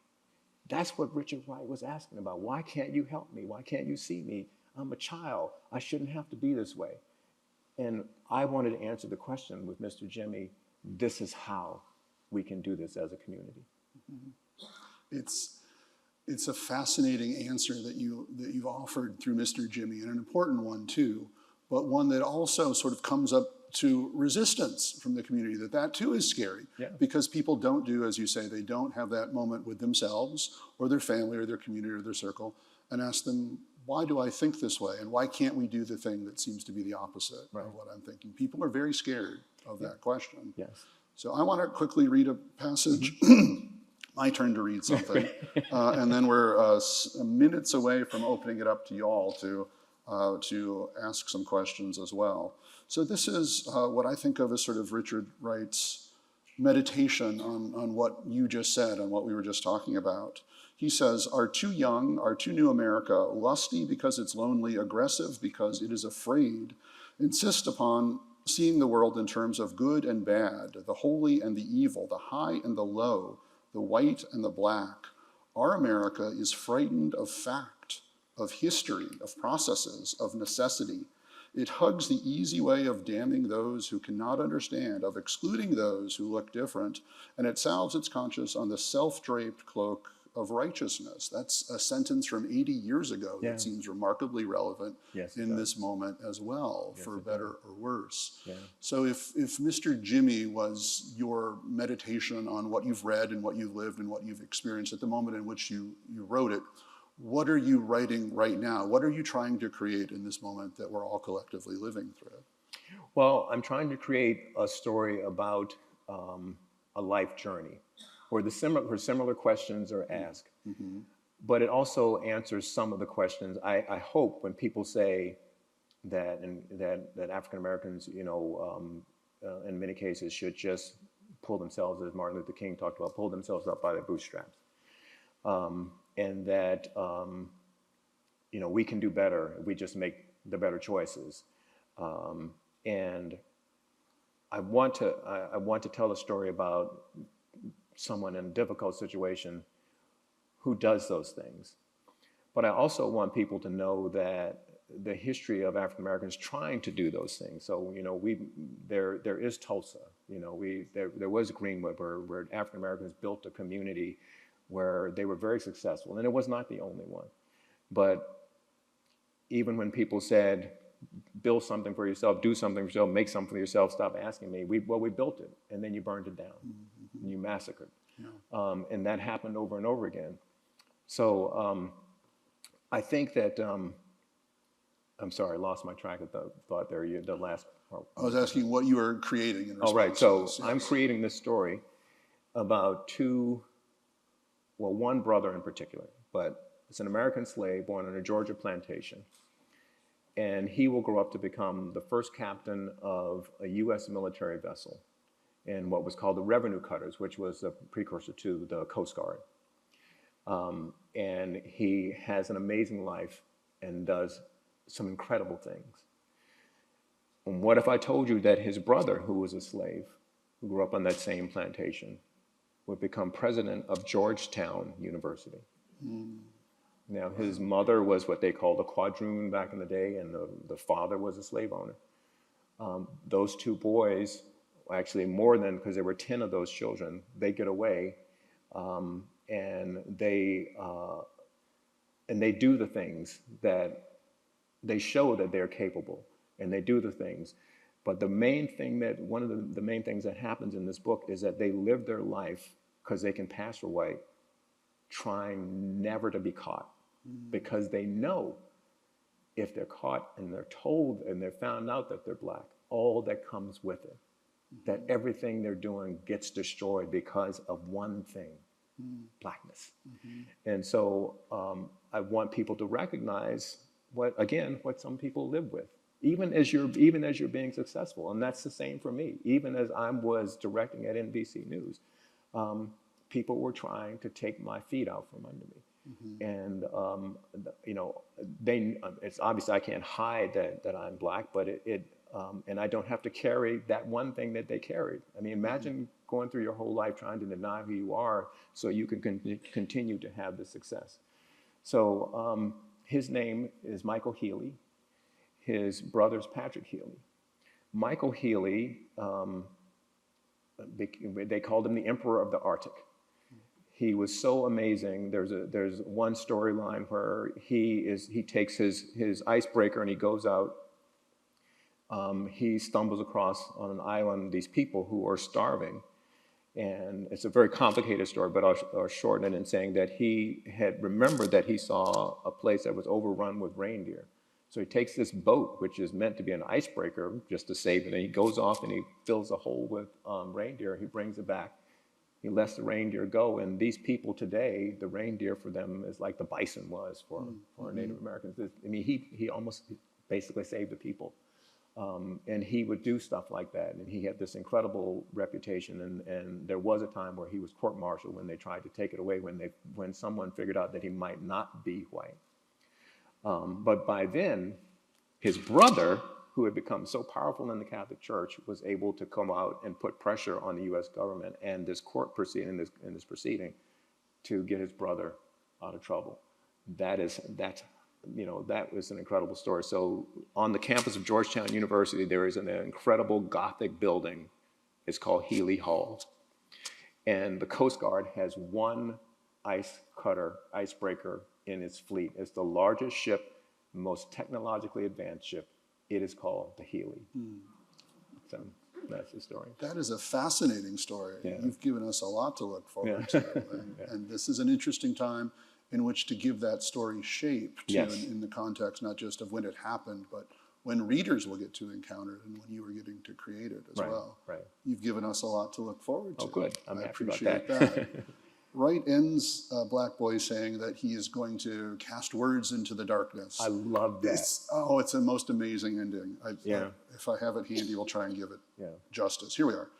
That's what Richard Wright was asking about. Why can't you help me? Why can't you see me? I'm a child. I shouldn't have to be this way. And I wanted to answer the question with Mr. Jimmy, this is how we can do this as a community. It's a fascinating answer that you've offered through Mr. Jimmy, and an important one too, but one that also sort of comes up to resistance from the community, that too is scary. Yeah. Because people don't do, as you say, they don't have that moment with themselves or their family or their community or their circle and ask them, why do I think this way? And why can't we do the thing that seems to be the opposite of what I'm thinking? People are very scared of that question. Yes. So I want to quickly read a passage. My turn to read something. And then we're minutes away from opening it up to y'all to ask some questions as well. So this is what I think of as sort of Richard Wright's meditation on what you just said and what we were just talking about. He says, our too young, our too new America, lusty because it's lonely, aggressive because it is afraid, insist upon seeing the world in terms of good and bad, the holy and the evil, the high and the low, the white and the black. Our America is frightened of fact, of history, of processes, of necessity. It hugs the easy way of damning those who cannot understand, of excluding those who look different, and it salves its conscience on the self-draped cloak of righteousness. That's a sentence from 80 years ago that seems remarkably relevant in this moment as well, for better or worse. Yeah. So if Mr. Jimmy was your meditation on what you've read and what you've lived and what you've experienced at the moment in which you wrote it, what are you writing right now? What are you trying to create in this moment that we're all collectively living through? Well, I'm trying to create a story about a life journey where similar questions are asked. But it also answers some of the questions. I hope when people say that African Americans, in many cases should just pull themselves, as Martin Luther King talked about, pull themselves up by their bootstraps. And that, we can do better if we just make the better choices. And I want to tell a story about someone in a difficult situation who does those things. But I also want people to know that the history of African Americans trying to do those things. So, there is Tulsa, there was Greenwood where African Americans built a community where they were very successful, and it was not the only one. But even when people said, build something for yourself, do something for yourself, make something for yourself, stop asking me, we built it, and then you burned it down, and you massacred. And that happened over and over again. So I think that, I'm sorry, I lost my track of thought there, the last part. I was asking what you were creating in response to this. So yes. I'm creating this story about one brother in particular, but it's an American slave born on a Georgia plantation. And he will grow up to become the first captain of a U.S. military vessel in what was called the revenue cutters, which was a precursor to the Coast Guard. And he has an amazing life and does some incredible things. And what if I told you that his brother, who was a slave, who grew up on that same plantation, would become president of Georgetown University? Now, his mother was what they called a quadroon back in the day, and the father was a slave owner. Those two boys, actually more than, because there were 10 of those children, they get away and they do the things that they show that they're capable, and they do the things. But the main thing that, one of the main things that happens in this book is that they live their life because they can pass for white, trying never to be caught, because they know if they're caught and they're told and they're found out that they're black, all that comes with it, that everything they're doing gets destroyed because of one thing, blackness. And so I want people to recognize what some people live with, even as you're being successful. And that's the same for me. Even as I was directing at NBC News, people were trying to take my feet out from under me. And it's obvious I can't hide that I'm black, but and I don't have to carry that one thing that they carried. I mean, imagine going through your whole life trying to deny who you are so you can continue to have the success. So his name is Michael Healy. His brother's Patrick Healy. Michael Healy, they called him the Emperor of the Arctic. He was so amazing. There's one storyline where he takes his icebreaker and he goes out. He stumbles across on an island these people who are starving. And it's a very complicated story, but I'll shorten it in saying that he had remembered that he saw a place that was overrun with reindeer. So he takes this boat, which is meant to be an icebreaker, just to save it, and he goes off and he fills a hole with reindeer. He brings it back. He lets the reindeer go, and these people today, the reindeer for them is like the bison was for Native Americans. I mean, he almost basically saved the people. And he would do stuff like that, and he had this incredible reputation. And there was a time where he was court-martialed when they tried to take it away, when someone figured out that he might not be white. But by then, his brother, who had become so powerful in the Catholic Church, was able to come out and put pressure on the U.S. government and this court proceeding, in this proceeding, to get his brother out of trouble. That was an incredible story. So on the campus of Georgetown University, there is an incredible Gothic building. It's called Healy Hall. And the Coast Guard has one icebreaker in its fleet. It's the largest ship, most technologically advanced ship. It is called the Healy. So that's the story. That is a fascinating story. Yeah. You've given us a lot to look forward to. And this is an interesting time in which to give that story shape, too, Yes. in the context not just of when it happened, but when readers will get to encounter it and when you were getting to create it as well. Right. You've given us a lot to look forward to. Oh, good. I'm I happy about appreciate that. Wright ends Black Boy saying that he is going to cast words into the darkness. I love that. It's a most amazing ending. Yeah. If I have it handy, we'll try and give it Yeah. justice. Here we are.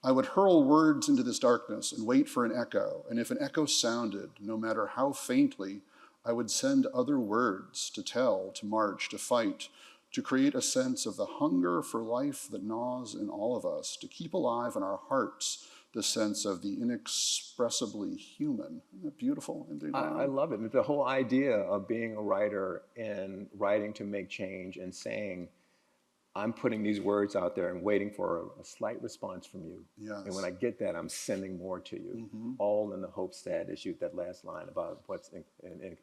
I would hurl words into this darkness and wait for an echo, and if an echo sounded, no matter how faintly, I would send other words to tell, to march, to fight, to create a sense of the hunger for life that gnaws in all of us, to keep alive in our hearts the sense of the inexpressibly human. Isn't that beautiful? I love it. The whole idea of being a writer and writing to make change and saying, I'm putting these words out there and waiting for a slight response from you. Yes. And when I get that, I'm sending more to you, all in the hopes that, as that last line about what's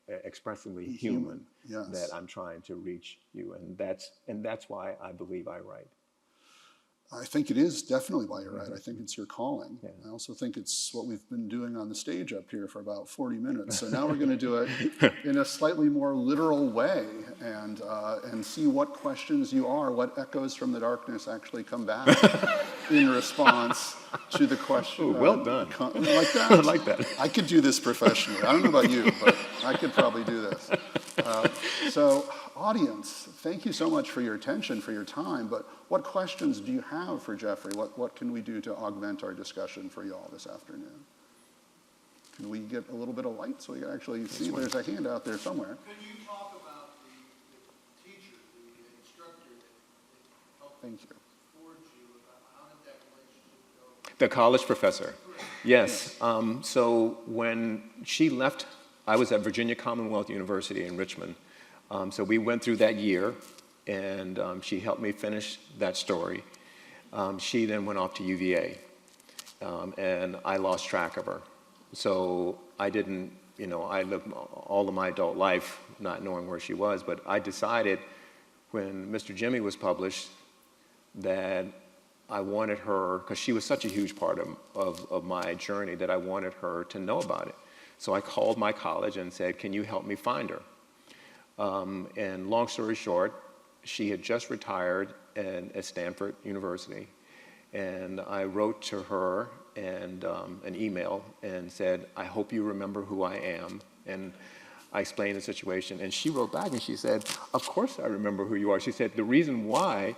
expressively human, Yes. that I'm trying to reach you. And that's why I believe I write. I think it is definitely why you're right. I think it's your calling. Yeah. I also think it's what we've been doing on the stage up here for about 40 minutes. So now we're going to do it in a slightly more literal way and see what questions what echoes from the darkness actually come back in response to the question. Ooh, well done. Like that? I like that. I could do this professionally. I don't know about you, but I could probably do this. So audience, thank you so much for your attention, for your time, but what questions do you have for Jeffrey? What can we do to augment our discussion for you all this afternoon? Can we get a little bit of light so we can actually see? There's a hand out there somewhere. Can you talk about the teacher, the instructor that helped Thank you. forge you? How did that relationship go? The college professor. Yes. So when she left, I was at Virginia Commonwealth University in Richmond. So we went through that year, and she helped me finish that story. She then went off to UVA, and I lost track of her. So I didn't, I lived all of my adult life not knowing where she was, but I decided when Mr. Jimmy was published that I wanted her, because she was such a huge part of my journey, that I wanted her to know about it. So I called my college and said, can you help me find her? And long story short, she had just retired at Stanford University. And I wrote to her and an email and said, I hope you remember who I am. And I explained the situation. And she wrote back and she said, of course I remember who you are. She said, the reason why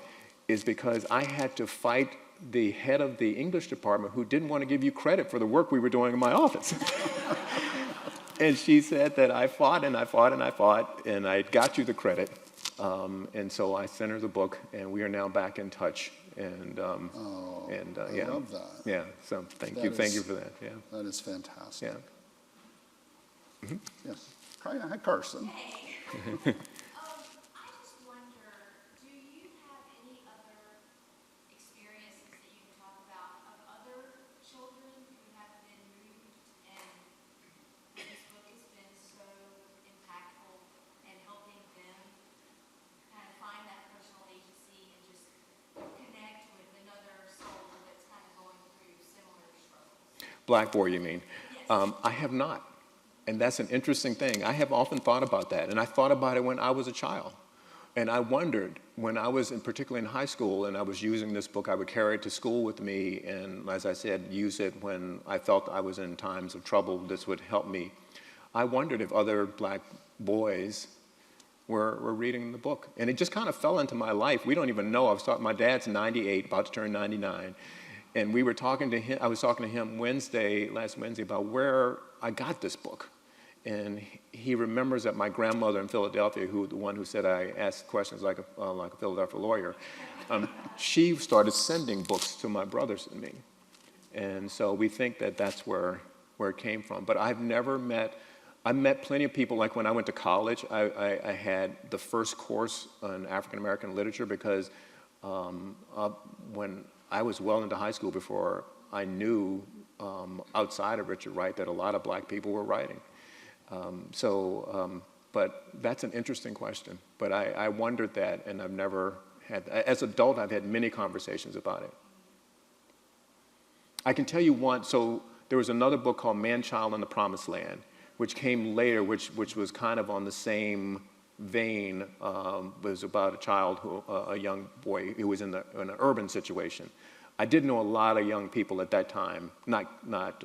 is because I had to fight the head of the English department who didn't want to give you credit for the work we were doing in my office. And she said that I fought and I fought and I fought, and I got you the credit. And so I sent her the book, and we are now back in touch. And I love that. Yeah, so thank That you. Thank is- you for that. Yeah. That is fantastic. Yeah. Yes. Hi, Carson. I just wonder, do you have any other experiences that you can talk about of other children who have been moved and this book has been so impactful in helping them kind of find that personal agency and just connect with another soul that's kind of going through similar struggles? Black boy, you mean? Yes. I have not. And that's an interesting thing. I have often thought about that. And I thought about it when I was a child. And I wondered, when I was particularly in high school and I was using this book, I would carry it to school with me. And as I said, use it when I felt I was in times of trouble. This would help me. I wondered if other black boys were reading the book. And it just kind of fell into my life. We don't even know. My dad's 98, about to turn 99. And we were talking to him, I was talking to him last Wednesday, about where I got this book. And he remembers that my grandmother in Philadelphia, the one who said I asked questions like a Philadelphia lawyer, she started sending books to my brothers and me. And so we think that that's where it came from. But I met plenty of people, like when I went to college, I had the first course on African American literature because when I was well into high school before I knew outside of Richard Wright that a lot of black people were writing. But that's an interesting question. But I wondered that, and I've never had, as an adult, I've had many conversations about it. I can tell you one, so there was another book called Man, Child in the Promised Land, which came later, which was kind of on the same vein. It was about a child, a young boy who was in an urban situation. I did know a lot of young people at that time, not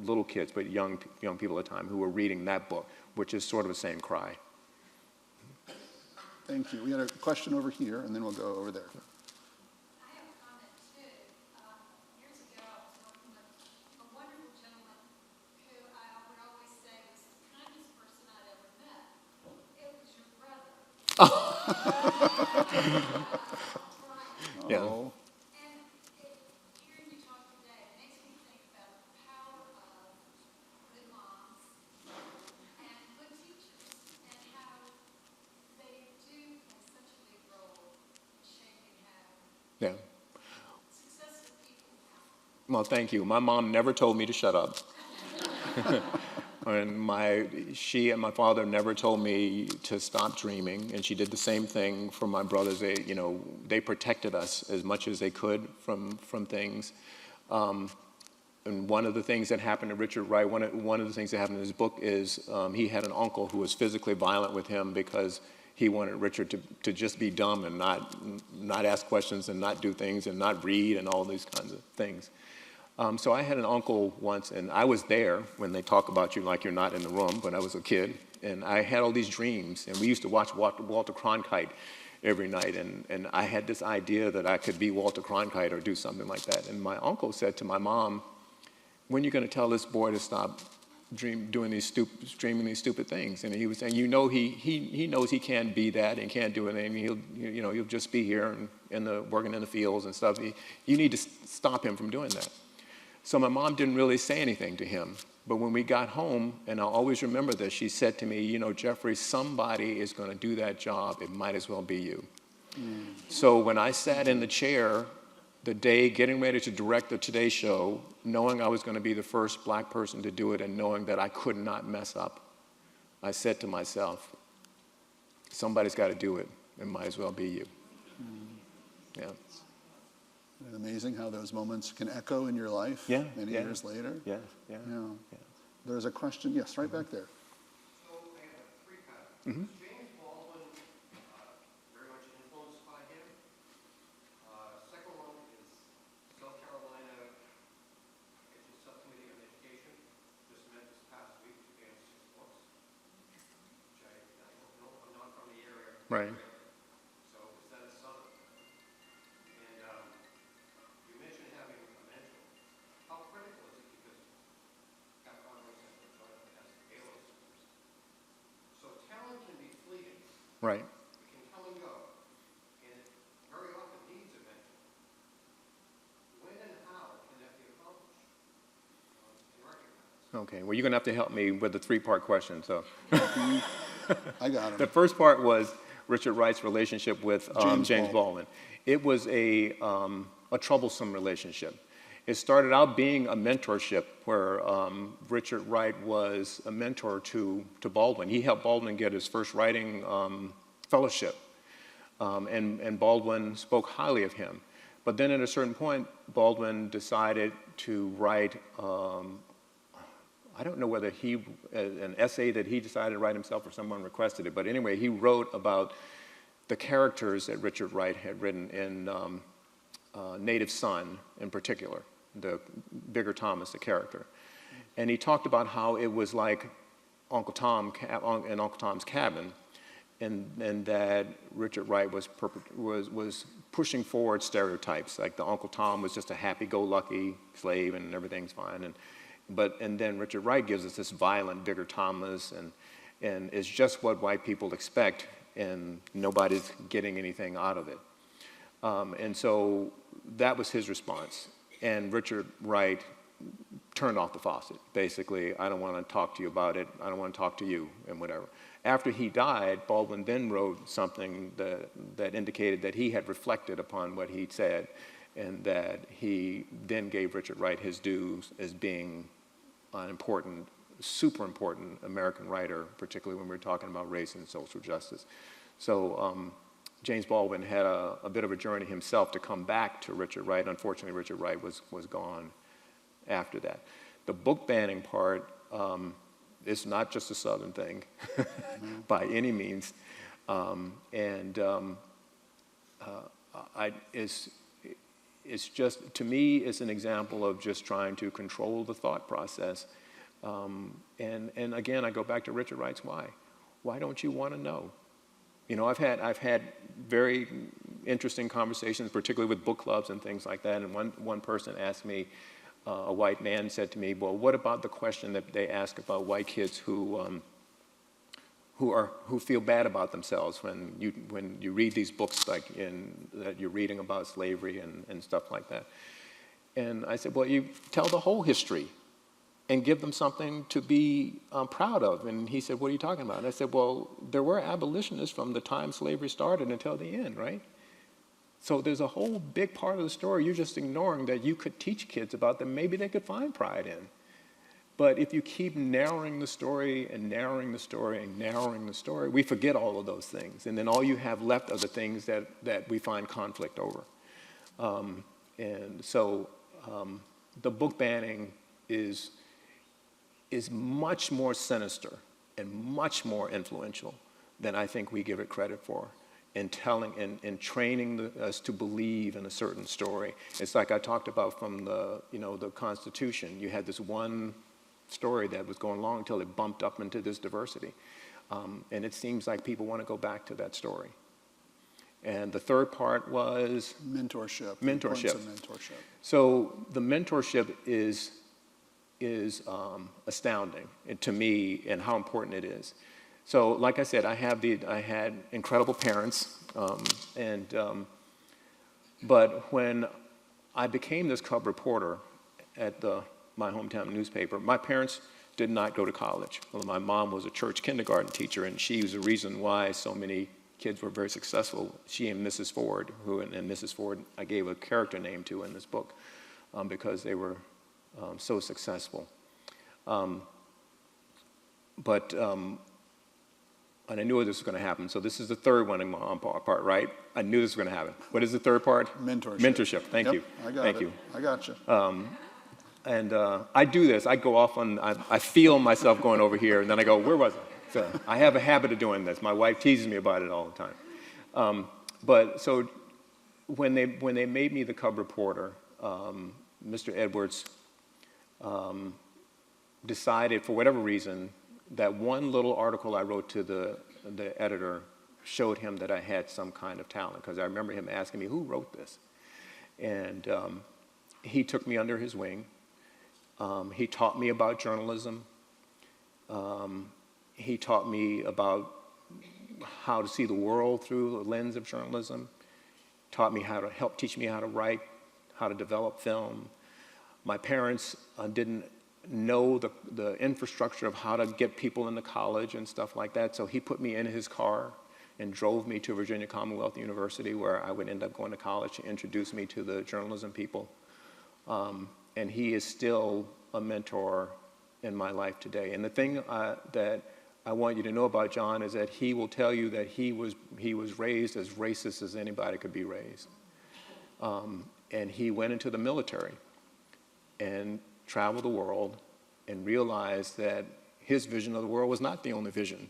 little kids, but young people at the time who were reading that book, which is sort of the same cry. Thank you. We had a question over here, and then we'll go over there. I have a comment too. Years ago, I was working with a wonderful gentleman who I would always say was the kindest person I'd ever met. It was your brother. Yeah. Oh, And hearing you talk today makes me think about the power of good moms and good teachers and how they do play such a big role in shaping how Yeah. successful people are. Well, thank you. My mom never told me to shut up. And she and my father never told me to stop dreaming, and she did the same thing for my brothers. They protected us as much as they could from things. And one of the things that happened to Richard Wright, one of the things that happened in his book is he had an uncle who was physically violent with him because he wanted Richard to just be dumb and not ask questions and not do things and not read and all these kinds of things. So I had an uncle once, and I was there when they talk about you like you're not in the room, but I was a kid, and I had all these dreams, and we used to watch Walter Cronkite every night, and I had this idea that I could be Walter Cronkite or do something like that. And my uncle said to my mom, when are you going to tell this boy to stop dreaming these stupid things? And he was saying, he knows he can't be that and can't do anything. He'll just be here and working in the fields and stuff. You need to stop him from doing that. So my mom didn't really say anything to him. But when we got home, and I'll always remember this, she said to me, Jeffrey, somebody is going to do that job. It might as well be you. So when I sat in the chair the day getting ready to direct the Today Show, knowing I was going to be the first black person to do it and knowing that I could not mess up, I said to myself, somebody's got to do it. It might as well be you. Yeah. Isn't it amazing how those moments can echo in your life many years later? Yeah. There's a question, yes, right back there. So I have three patterns. James Baldwin, very much influenced by him. Second one is South Carolina Subcommittee on Education just met this past week to ban 6 books, which I don't know, I'm not from the area. Right. So is that a son? And you mentioned having a mentor. How critical is it? Because Capcom works at Jonathan has the Halo systems. So talent can be fleeting. Right. It can come and go. And it very often needs a mentor. When and how can that be accomplished and recognized? Okay, well, you're going to have to help me with the 3-part question. So I got the him. first part was Richard Wright's relationship with James James Baldwin. It was a troublesome relationship. It started out being a mentorship where Richard Wright was a mentor to Baldwin. He helped Baldwin get his first writing fellowship, and Baldwin spoke highly of him. But then at a certain point, Baldwin decided to write, I don't know whether an essay that he decided to write himself or someone requested it, but anyway, he wrote about the characters that Richard Wright had written in Native Son in particular, the Bigger Thomas, the character. And he talked about how it was like Uncle Tom in Uncle Tom's Cabin, and that Richard Wright was pushing forward stereotypes, like the Uncle Tom was just a happy-go-lucky slave and everything's fine, and then Richard Wright gives us this violent Bigger Thomas, and it's just what white people expect, and nobody's getting anything out of it. And so that was his response. And Richard Wright turned off the faucet. Basically, I don't want to talk to you about it. I don't want to talk to you, and whatever. After he died, Baldwin then wrote something that indicated that he had reflected upon what he'd said, and that he then gave Richard Wright his dues as being an important, super important American writer, particularly when we're talking about race and social justice. So James Baldwin had a bit of a journey himself to come back to Richard Wright. Unfortunately, Richard Wright was gone after that. The book banning part is not just a Southern thing by any means. It's just, to me, it's an example of just trying to control the thought process. And again, I go back to Richard Wright's why. Why don't you want to know? You know, I've had very interesting conversations, particularly with book clubs and things like that. And one person asked me, a white man said to me, well, what about the question that they ask about white kids who feel bad about themselves when you read these books that you're reading about slavery and stuff like that? And I said, well, you tell the whole history and give them something to be proud of. And he said, what are you talking about? And I said, well, there were abolitionists from the time slavery started until the end, right? So there's a whole big part of the story you're just ignoring that you could teach kids about that maybe they could find pride in. But if you keep narrowing the story and narrowing the story and narrowing the story, we forget all of those things. And then all you have left are the things that we find conflict over. And so the book banning is much more sinister and much more influential than I think we give it credit for in telling and training us to believe in a certain story. It's like I talked about from the Constitution. You had this one story that was going along until it bumped up into this diversity. And it seems like people want to go back to that story. And the third part was Mentorship. Mentorship. The importance of mentorship. So the mentorship is astounding to me and how important it is. So like I said, I had incredible parents, but when I became this cub reporter at my hometown newspaper, my parents did not go to college. Well, my mom was a church kindergarten teacher, and she was the reason why so many kids were very successful. She and Mrs. Ford, and Mrs. Ford I gave a character name to in this book because they were so successful. And I knew this was going to happen. So this is the third one in my part, right? I knew this was going to happen. What is the third part? Mentorship. Mentorship. Thank Yep, you. I got Thank it. you. I got you. And I do this. I go off on, I feel myself going over here, and then I go, where was I? So I have a habit of doing this. My wife teases me about it all the time. But so when they made me the cub reporter, Mr. Edwards decided, for whatever reason, that one little article I wrote to the editor showed him that I had some kind of talent, because I remember him asking me, who wrote this? And he took me under his wing. He taught me about journalism. He taught me about how to see the world through the lens of journalism. Taught me how to teach me how to write, how to develop film. My parents didn't know the infrastructure of how to get people into college and stuff like that, so he put me in his car and drove me to Virginia Commonwealth University, where I would end up going to college, to introduce me to the journalism people. And he is still a mentor in my life today. And the thing that I want you to know about John is that he will tell you that he was raised as racist as anybody could be raised. And he went into the military and traveled the world and realized that his vision of the world was not the only vision,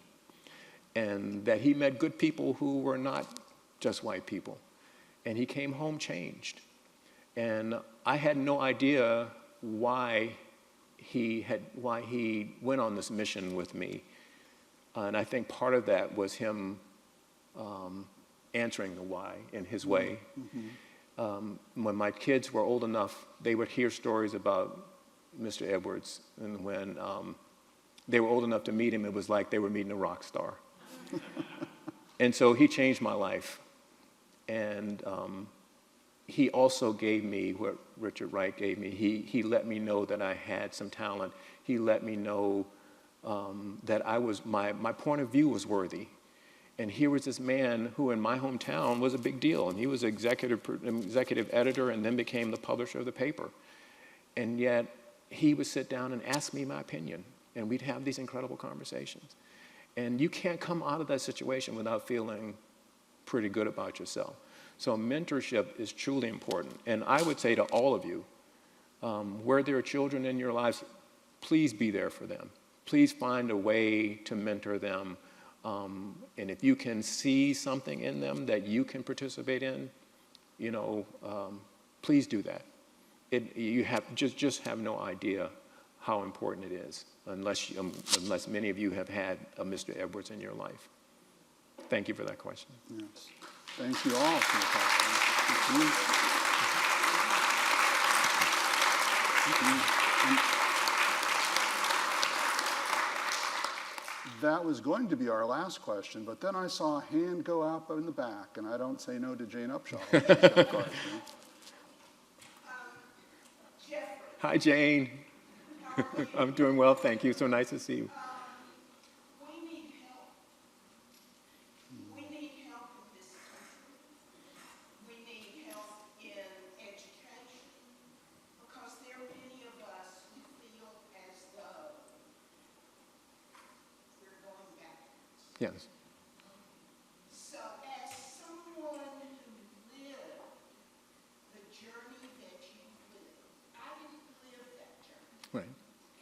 and that he met good people who were not just white people. And he came home changed. And I had no idea why he went on this mission with me. And I think part of that was him answering the why in his way. When my kids were old enough, they would hear stories about Mr. Edwards, and when they were old enough to meet him, it was like they were meeting a rock star. And so he changed my life. And he also gave me what Richard Wright gave me. He let me know that I had some talent. He let me know that my point of view was worthy. And here was this man who in my hometown was a big deal. And he was executive editor and then became the publisher of the paper. And yet he would sit down and ask me my opinion. And we'd have these incredible conversations. And you can't come out of that situation without feeling pretty good about yourself. So mentorship is truly important. And I would say to all of you, where there are children in your lives, please be there for them. Please find a way to mentor them. And if you can see something in them that you can participate in, please do that. You just have no idea how important it is, unless many of you have had a Mr. Edwards in your life. Thank you for that question. Yes. Thank you all for the question. That was going to be our last question, but then I saw a hand go up in the back, and I don't say no to Jane Upshaw. Hi, Jane. I'm doing well, thank you. So nice to see you. We need help. We need help in this country. We need help in education, because there are many of us who feel as though we're going backwards. Yes. So as someone who lived the journey that you lived, I didn't live that journey. Right.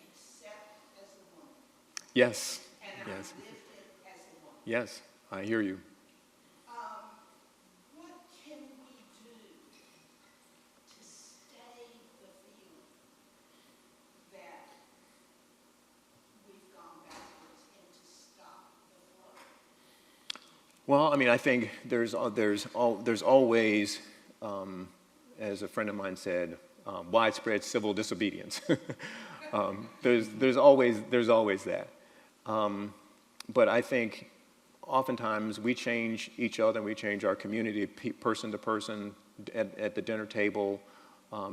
Except as a woman. Yes. And Yes. I lived it as a woman. Yes. I hear you. What can we do to stay the feeling that we've gone backwards and to stop the flow? Well, I mean, I think there's always, as a friend of mine said, widespread civil disobedience. There's always that. But I think oftentimes we change each other, and we change our community person to person, at the dinner table,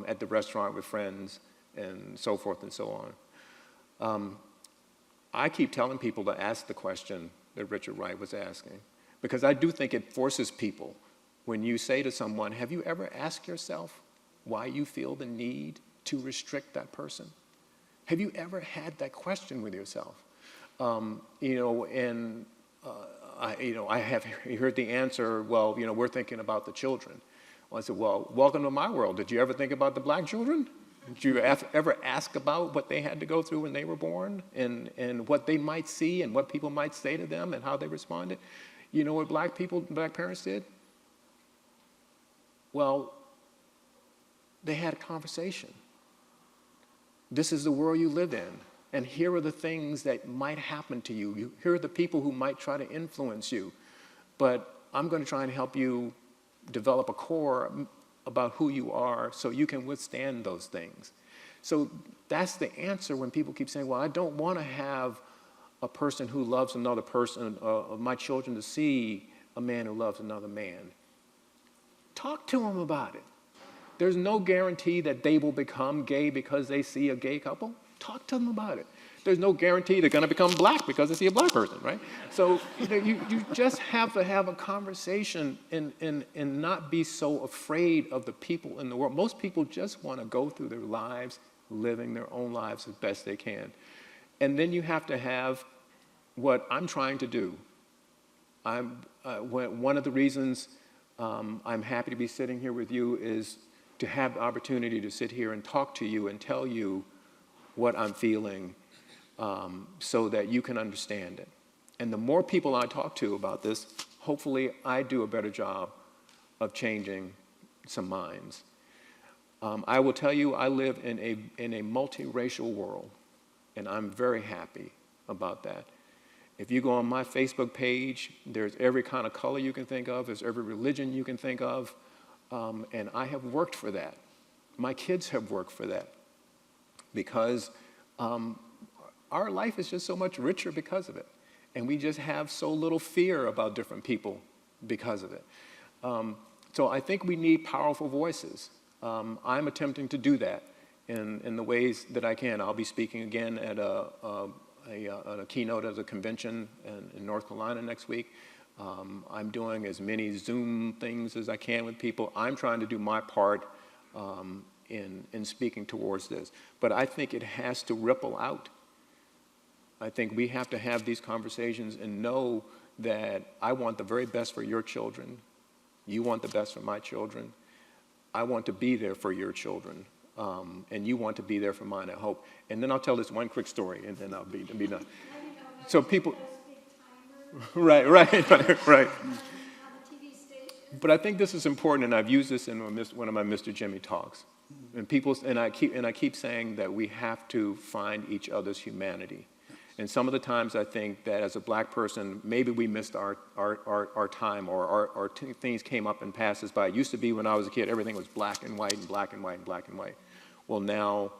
at the restaurant with friends, and so forth and so on. I keep telling people to ask the question that Richard Wright was asking, Because I do think it forces people. When you say to someone, have you ever asked yourself why you feel the need to restrict that person? Have you ever had that question with yourself? I have heard the answer, well, we're thinking about the children. Well, I said, well, welcome to my world. Did you ever think about the black children? Did you ever ask about what they had to go through when they were born and what they might see and what people might say to them and how they responded? You know what black parents did? Well, they had a conversation. This is the world you live in. And here are the things that might happen to you. Here are the people who might try to influence you. But I'm going to try and help you develop a core about who you are so you can withstand those things. So that's the answer when people keep saying, well, I don't want to have a person who loves another person, or my children to see a man who loves another man. Talk to them about it. There's no guarantee that they will become gay because they see a gay couple. Talk to them about it. There's no guarantee they're going to become black because they see a black person, right? So you just have to have a conversation and not be so afraid of the people in the world. Most people just want to go through their lives, living their own lives as best they can. And then you have to have what I'm trying to do. One of the reasons I'm happy to be sitting here with you is to have the opportunity to sit here and talk to you and tell you what I'm feeling so that you can understand it. And the more people I talk to about this, hopefully I do a better job of changing some minds. I will tell you, I live in a multiracial world, and I'm very happy about that. If you go on my Facebook page, there's every kind of color you can think of, there's every religion you can think of, and I have worked for that. My kids have worked for that because our life is just so much richer because of it, and we just have so little fear about different people because of it. So I think we need powerful voices. I'm attempting to do that in the ways that I can. I'll be speaking again at a keynote at a convention in North Carolina next week. I'm doing as many Zoom things as I can with people. I'm trying to do my part in speaking towards this. But I think it has to ripple out. I think we have to have these conversations and know that I want the very best for your children. You want the best for my children. I want to be there for your children. And you want to be there for mine, I hope. And then I'll tell this one quick story, and then I'll be done. So people, right. But I think this is important, and I've used this in one of my Mr. Jimmy talks. And I keep saying that we have to find each other's humanity. And some of the times I think that as a black person, maybe we missed our time, or things came up and passed us by. It used to be when I was a kid, everything was black and white and black and white and black and white. Well, now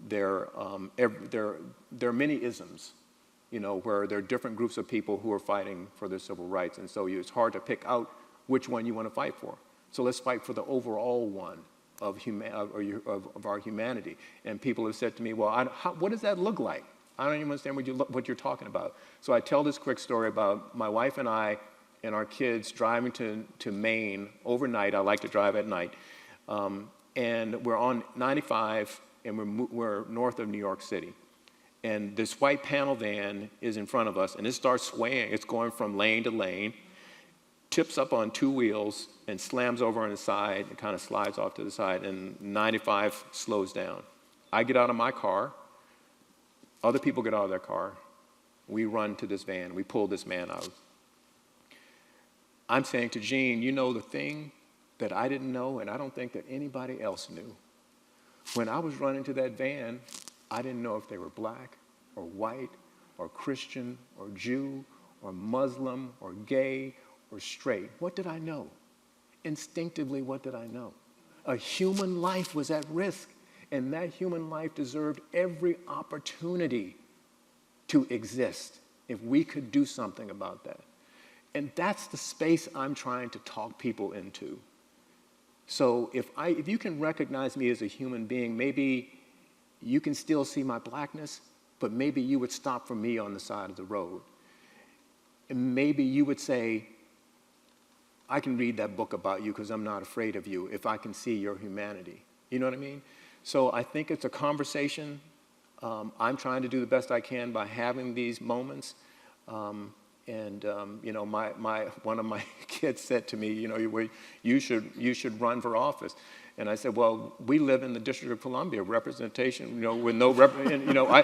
there are many isms, where there are different groups of people who are fighting for their civil rights. And so it's hard to pick out which one you want to fight for. So let's fight for the overall one of our humanity. And people have said to me, well, what does that look like? I don't even understand what you're talking about. So I tell this quick story about my wife and I and our kids driving to Maine overnight. I like to drive at night. And we're on 95, and we're north of New York City. And this white panel van is in front of us, and it starts swaying. It's going from lane to lane, tips up on two wheels, and slams over on the side. It kind of slides off to the side, and 95 slows down. I get out of my car. Other people get out of their car. We run to this van. We pull this man out. I'm saying to Gene, the thing that I didn't know, and I don't think that anybody else knew. When I was running to that van, I didn't know if they were black or white or Christian or Jew or Muslim or gay or straight. What did I know? Instinctively, what did I know? A human life was at risk. And that human life deserved every opportunity to exist if we could do something about that. And that's the space I'm trying to talk people into. So if you can recognize me as a human being, maybe you can still see my blackness, but maybe you would stop for me on the side of the road. And maybe you would say, I can read that book about you because I'm not afraid of you if I can see your humanity. You know what I mean? So I think it's a conversation. I'm trying to do the best I can by having these moments. You know, one of my kids said to me, you know, you should run for office. And I said, well, we live in the District of Columbia, representation, you know, with no and, you know, I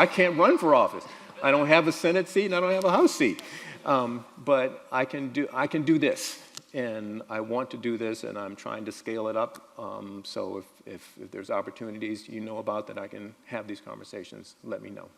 can't run for office. I don't have a Senate seat and I don't have a House seat. But I can do this, and I want to do this, and I'm trying to scale it up. So if there's opportunities you know about that I can have these conversations, let me know.